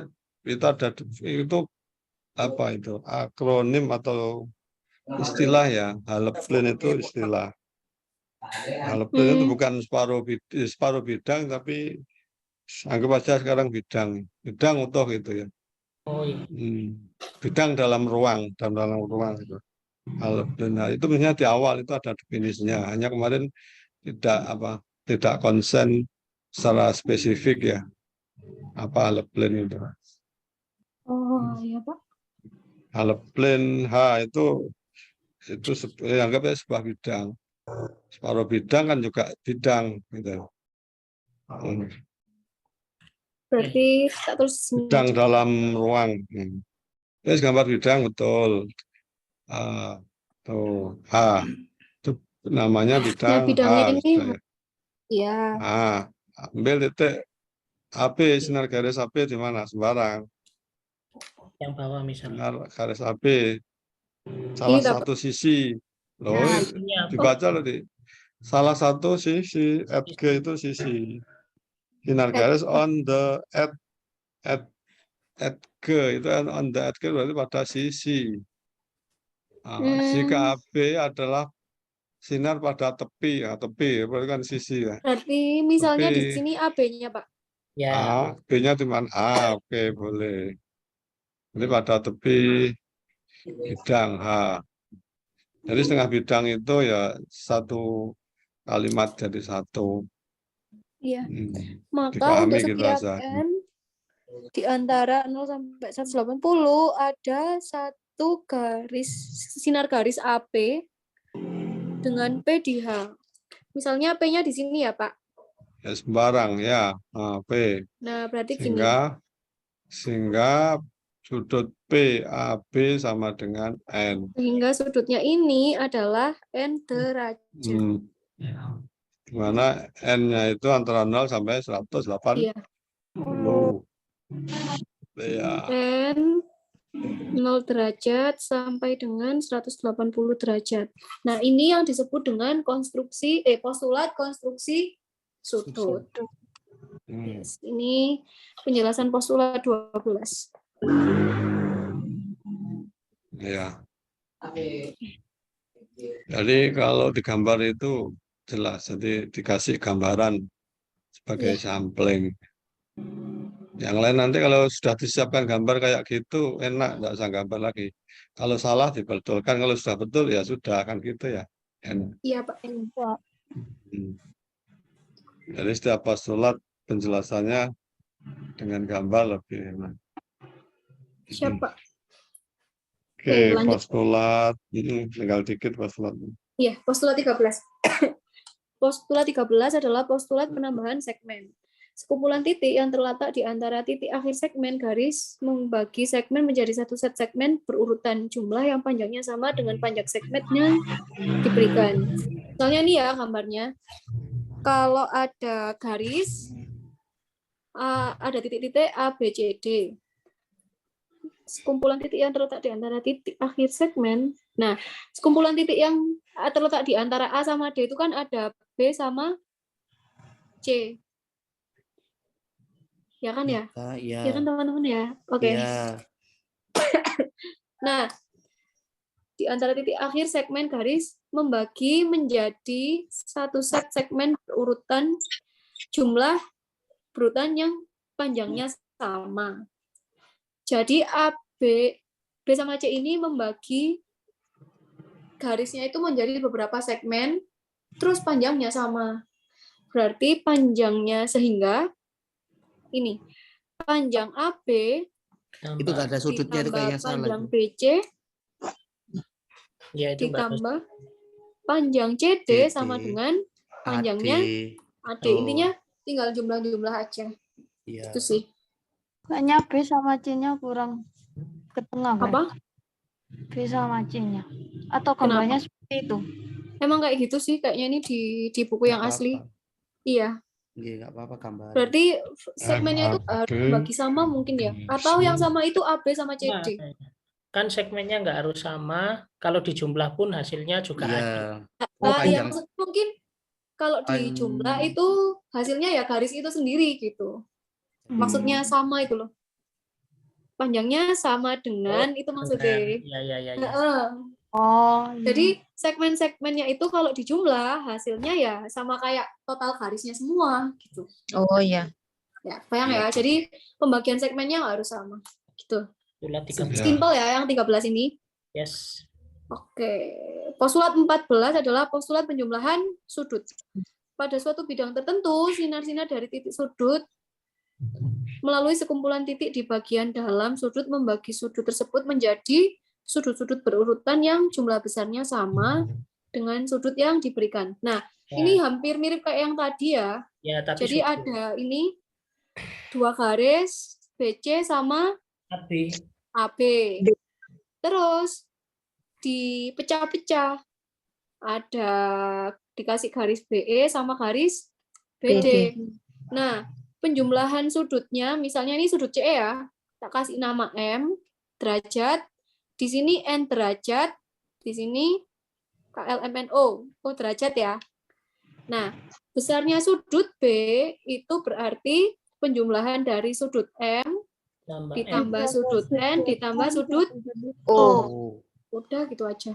itu apa itu akronim atau istilah ya. Half plane itu istilah. Half plane itu bukan separuh bidang, tapi anggap aja sekarang bidang utuh gitu ya. Oh iya. Bidang dalam ruang itu. Half plane. Nah, itu misalnya di awal itu ada definisinya. Hanya kemarin tidak konsen secara spesifik ya. Apa half plane itu? Oh iya Pak. Half plane H itu anggapnya sebuah bidang. Separuh bidang kan juga bidang gitu. Berarti tak terus Bidang dalam ruang. Terus gambar bidang betul. Tuh H itu namanya bidang bidangnya H. ini Sudah ya. ya. Ambil titik AP, sinar garis AP di mana? Sembarang. Yang bawah misalnya. Sinar garis AP salah satu sisi. Loh, dibaca loh di salah satu sisi, at G itu sisi. Sinar garis on the at G itu on the at G berarti pada sisi. Jika AB adalah sinar pada tepi, tepi berarti kan sisi ya. Berarti misalnya tepi. Di sini AB-nya Pak. Ya. B-nya di mana? Oke, boleh. Ini pada tepi bidang H. Jadi setengah bidang itu ya satu kalimat jadi satu. Iya. Maka untuk gitu setiap bahasa. N di antara 0 sampai 180 ada satu sinar garis AP dengan P di H. Misalnya P-nya di sini ya Pak. Ya sembarang ya, P. Nah, berarti sehingga sudut PAB sama dengan N. Sehingga sudutnya ini adalah N derajat. Di mana N-nya itu antara 0 sampai 180. Iya. Ya. N 0 derajat sampai dengan 180 derajat. Nah, ini yang disebut dengan postulat konstruksi sudut. Yes, ini penjelasan postulat 12. Ya. Jadi kalau digambar itu jelas, jadi dikasih gambaran sebagai sampling. Yang lain nanti kalau sudah disiapkan gambar kayak gitu enak, nggak usah gambar lagi. Kalau salah dibetulkan, kalau sudah betul ya sudah kan gitu ya. Enak. Iya Pak. Jadi setiap postulat penjelasannya dengan gambar lebih enak. Siapa? Oke, postulat tinggal dikit postulat. Iya, postulat 13. Postulat 13 adalah postulat penambahan segmen. Sekumpulan titik yang terletak di antara titik akhir segmen garis membagi segmen menjadi satu set segmen berurutan. Jumlah yang panjangnya sama dengan panjang segmennya diberikan. Misalnya ini ya gambarnya. Kalau ada garis, ada titik-titik A, B, C, D. Sekumpulan titik yang terletak di antara titik akhir segmen. Nah, sekumpulan titik yang terletak di antara A sama D itu kan ada B sama C. Ya kan ya? Ya kan teman-teman ya? Oke. Ya. Nah, di antara titik akhir segmen garis membagi menjadi satu set segmen berurutan jumlah berurutan yang panjangnya sama. Jadi B sama C ini membagi garisnya itu menjadi beberapa segmen, terus panjangnya sama. Berarti panjangnya sehingga ini panjang AB itu nggak ada sudutnya itu kayaknya salah. Panjang BC ya, itu ditambah panjang CD sama dengan panjangnya AD. Intinya tinggal jumlah-jumlah aja. Ya. Itu sih. Kayaknya B sama C-nya kurang ke tengah kan? Apa? B sama C-nya. Atau gambarnya seperti itu. Emang kayak gitu sih kayaknya ini di buku yang Nggak asli. apa-apa. Iya. Iya, nggak apa-apa gambar. Berarti segmennya itu harus bagi sama mungkin ya. Atau yang sama itu AB sama CD. Kan segmennya nggak harus sama, kalau dijumlah pun hasilnya juga Iya. ada. Oh, Iya, panjang. maksudnya mungkin kalau di jumlah itu hasilnya ya garis itu sendiri gitu. Maksudnya sama itu loh. Panjangnya sama dengan itu maksudnya. Iya. Heeh. Oh, Jadi segmen-segmennya itu kalau dijumlah hasilnya ya sama kayak total garisnya semua gitu. Oh iya. Ya, bayang ya. Jadi pembagian segmennya harus sama gitu. Postulat 13. Simpel ya yang 13 ini. Yes. Oke. Postulat 14 adalah postulat penjumlahan sudut. Pada suatu bidang tertentu, sinar-sinar dari titik sudut melalui sekumpulan titik di bagian dalam sudut membagi sudut tersebut menjadi sudut-sudut berurutan yang jumlah besarnya sama dengan sudut yang diberikan. Nah, ini hampir mirip kayak yang tadi ya. Ya, tapi jadi ada ini 2 garis BC sama AB. Terus dipecah-pecah. Ada dikasih garis BE sama garis BD. Nah, penjumlahan sudutnya, misalnya ini sudut CE ya, tak kasih nama M derajat, di sini N derajat, di sini KLMNO, derajat ya. Nah, besarnya sudut B itu berarti penjumlahan dari sudut M ditambah sudut N ditambah sudut O. Udah gitu aja.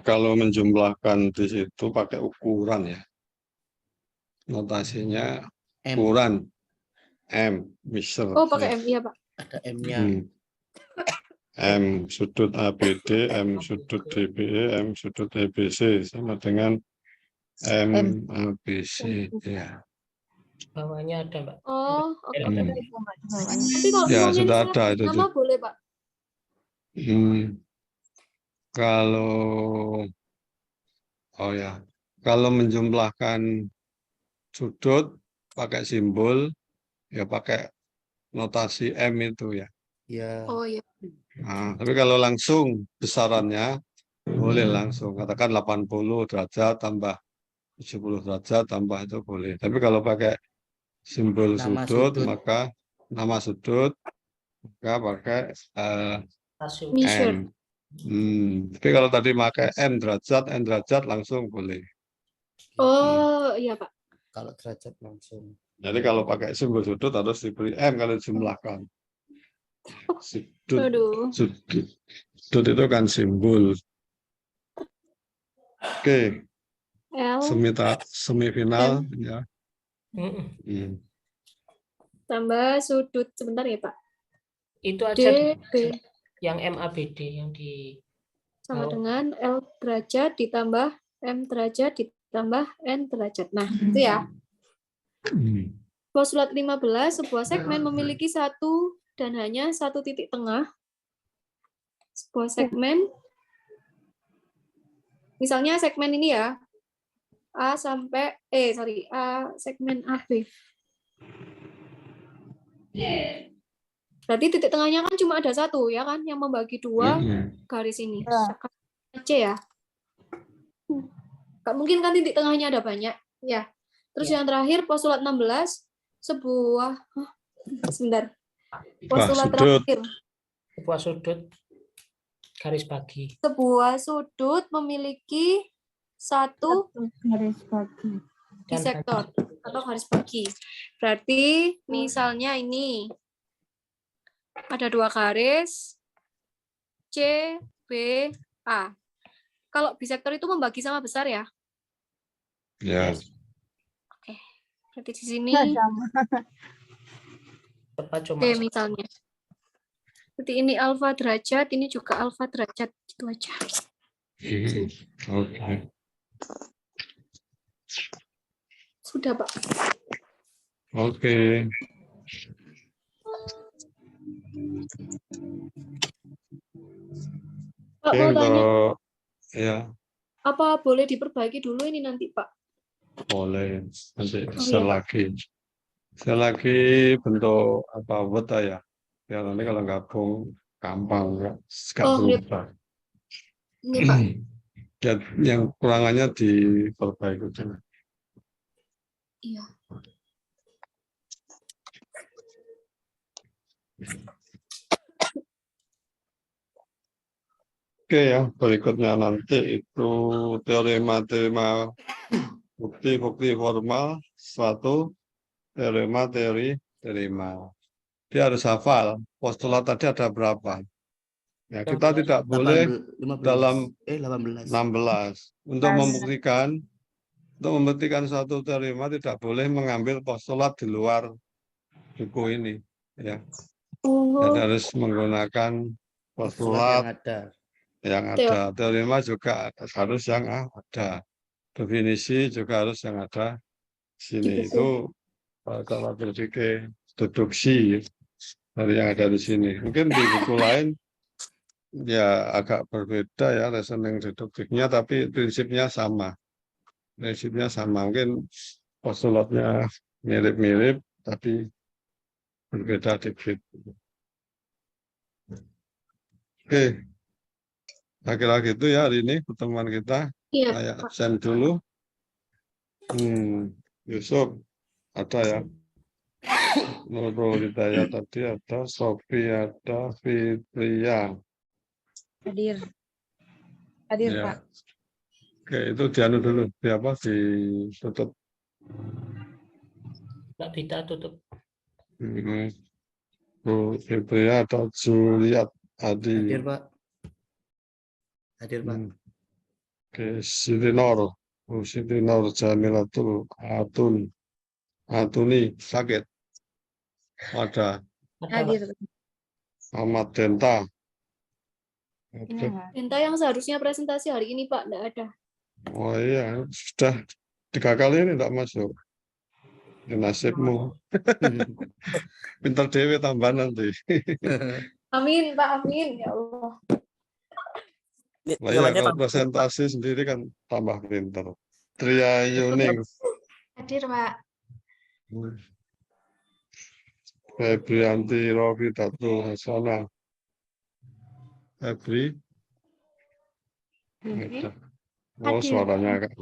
Kalau menjumlahkan di situ pakai ukuran ya. Notasinya ukuran M, measure. Oh, pakai M, iya Pak. Ada M-nya. M sudut ABD, M sudut DBE, M sudut EBC sama dengan M ABC ya. Bawahnya ada, Mbak. Oh, oke. Tapi kalau ya ngomongin sudah ada itu. nama boleh, Pak? Kalau menjumlahkan sudut pakai simbol ya pakai notasi M itu ya. Iya. Oh iya. Nah, tapi kalau langsung besarannya boleh langsung katakan 80 derajat tambah 70 derajat tambah itu boleh. Tapi kalau pakai simbol sudut maka nama sudut maka pakai M. Tapi kalau tadi pakai N derajat langsung boleh. Oh iya Pak. Kalau derajat langsung. Jadi kalau pakai simbol sudut harus diberi M kalau dijumlahkan. Sudut itu kan simbol. Oke. Semifinal ya. Tambah sudut sebentar ya Pak. Itu aja DB. Yang MABD yang di sama dengan L derajat ditambah M derajat ditambah N derajat. Nah, itu ya. Postulat 15, sebuah segmen memiliki satu dan hanya satu titik tengah. Sebuah segmen, misalnya segmen ini ya, A sampai, A segmen AB. Berarti titik tengahnya kan cuma ada satu, ya kan, yang membagi dua garis ini. C ya. Gak mungkin kan titik tengahnya ada banyak, ya. Terus yang terakhir, postulat 16, sebuah, sebentar. Postulat terakhir. Sebuah sudut garis bagi. Sebuah sudut memiliki satu garis bagi bisektor atau garis bagi. Berarti misalnya ini ada dua garis C, B, A. Kalau bisektor itu membagi sama besar ya? Ya. Oke. Berarti di sini Oke, misalnya. Seperti ini alfa derajat, ini juga alfa derajat, itu aja. Oke. Sudah, Pak. Oke. Pak, mau tanya, ya. apa boleh diperbaiki dulu ini nanti, Pak? Boleh, nanti share lagi. Share lagi bentuk apa Word ya. Ya nanti kalau gabung gampang nggak Oh, berubah. Ini Pak. Ya, yang kurangannya diperbaiki dulu. Iya. Oke ya, berikutnya nanti itu teorema bukti formal, suatu teori terima. Dia harus hafal postulat tadi ada berapa. Ya, kita tidak boleh 15, dalam 18. 16 untuk membuktikan suatu teorema tidak boleh mengambil postulat di luar buku ini. Ya, dan harus menggunakan postulat yang ada. Teorema juga harus yang ada. Definisi juga harus yang ada. Sini itu kalau berpikir deduksi dari yang ada di sini. Mungkin di buku lain ya agak berbeda ya reasoning deduktifnya, tapi prinsipnya sama. Prinsipnya sama. Mungkin postulatnya mirip-mirip, tapi berbeda dikit. Oke. Kira-kira gitu ya hari ini pertemuan kita. Iya. Saya absen dulu. Yusuf ada ya. Nurul Hidayat tadi ada, Sofi ada, Fitria. Hadir Ya. Pak. Oke, itu dianu dulu. Ditutup. Mbak Vita tutup. Bu Fitria atau Juliat Adi. Hadir Pak. Hadir Pak. Oke, Siti Nur. Bu Siti Nur Jamilatul Atuni sakit. Ada. Hadir. Ahmad Denta. Denta yang seharusnya presentasi hari ini Pak, enggak ada. Oh iya, sudah 3 kali ini tidak masuk. Ya, nasibmu. Pintar dewe tambah nanti. Amin Pak, amin ya Allah. Nah, ya, kalau presentasi sendiri kan tambah pintar. Tria Yuning. Hadir, Pak. Febrianti Rofi Datul Hasanah. Febri. Oh, suaranya agak.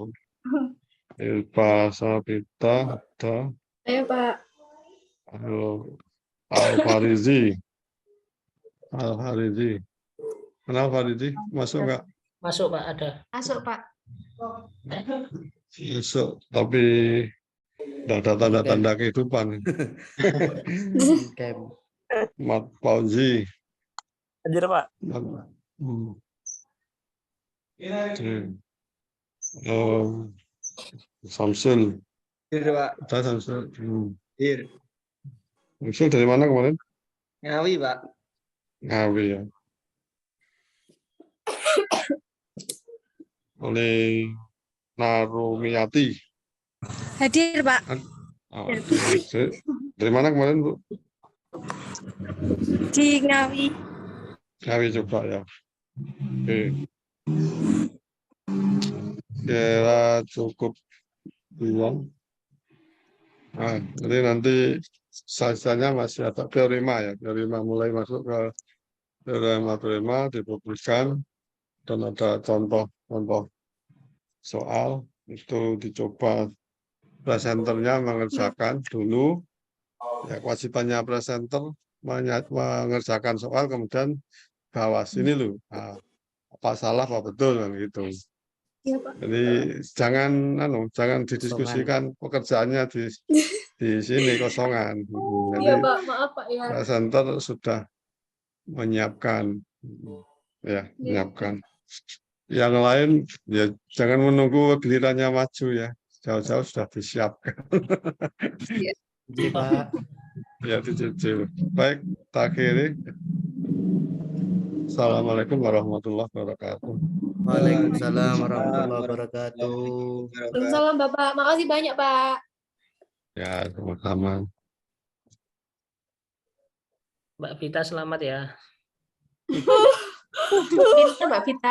Ilpa Sabita ada. Ayo Pak. Al-Farizi. Kenal Farizi? Masuk nggak? Masuk Pak, ada. Masuk, Pak. Masuk, tapi tidak ada tanda-tanda kehidupan. Mat Fauzi. Hadir Pak. Samsul. Hadir Pak. Ada Samsul. Hadir. Samsul dari mana kemarin? Ngawi Pak. Ngawi ya. Oleh Narumiati. Hadir Pak. Oh, dari mana kemarin Bu? Di Ngawi. Ngawi juga ya. Oke. Kira cukup bilang. Nah, jadi nanti sisanya masih ada teorema ya. Teorema mulai masuk ke teorema dipublikkan dan ada contoh soal itu dicoba presenternya mengerjakan dulu. Ya, kewajibannya presenter mengerjakan soal kemudian bawa sini loh. Nah, apa salah apa betul kan gitu. Iya, Pak. Jadi jangan didiskusikan pekerjaannya di sini kosongan. Jadi Iya Pak, maaf Pak ya. presenter sudah menyiapkan menyiapkan. Yang lain ya jangan menunggu gilirannya maju ya. Jauh-jauh sudah disiapkan. Iya. Pak. Ya dicicil. Baik, tak akhiri. Assalamualaikum warahmatullahi wabarakatuh. Waalaikumsalam warahmatullahi wabarakatuh. Waalaikumsalam Bapak. Makasih banyak Pak. Ya, sama-sama. Mbak Vita selamat ya. Pintar, Mbak Vita.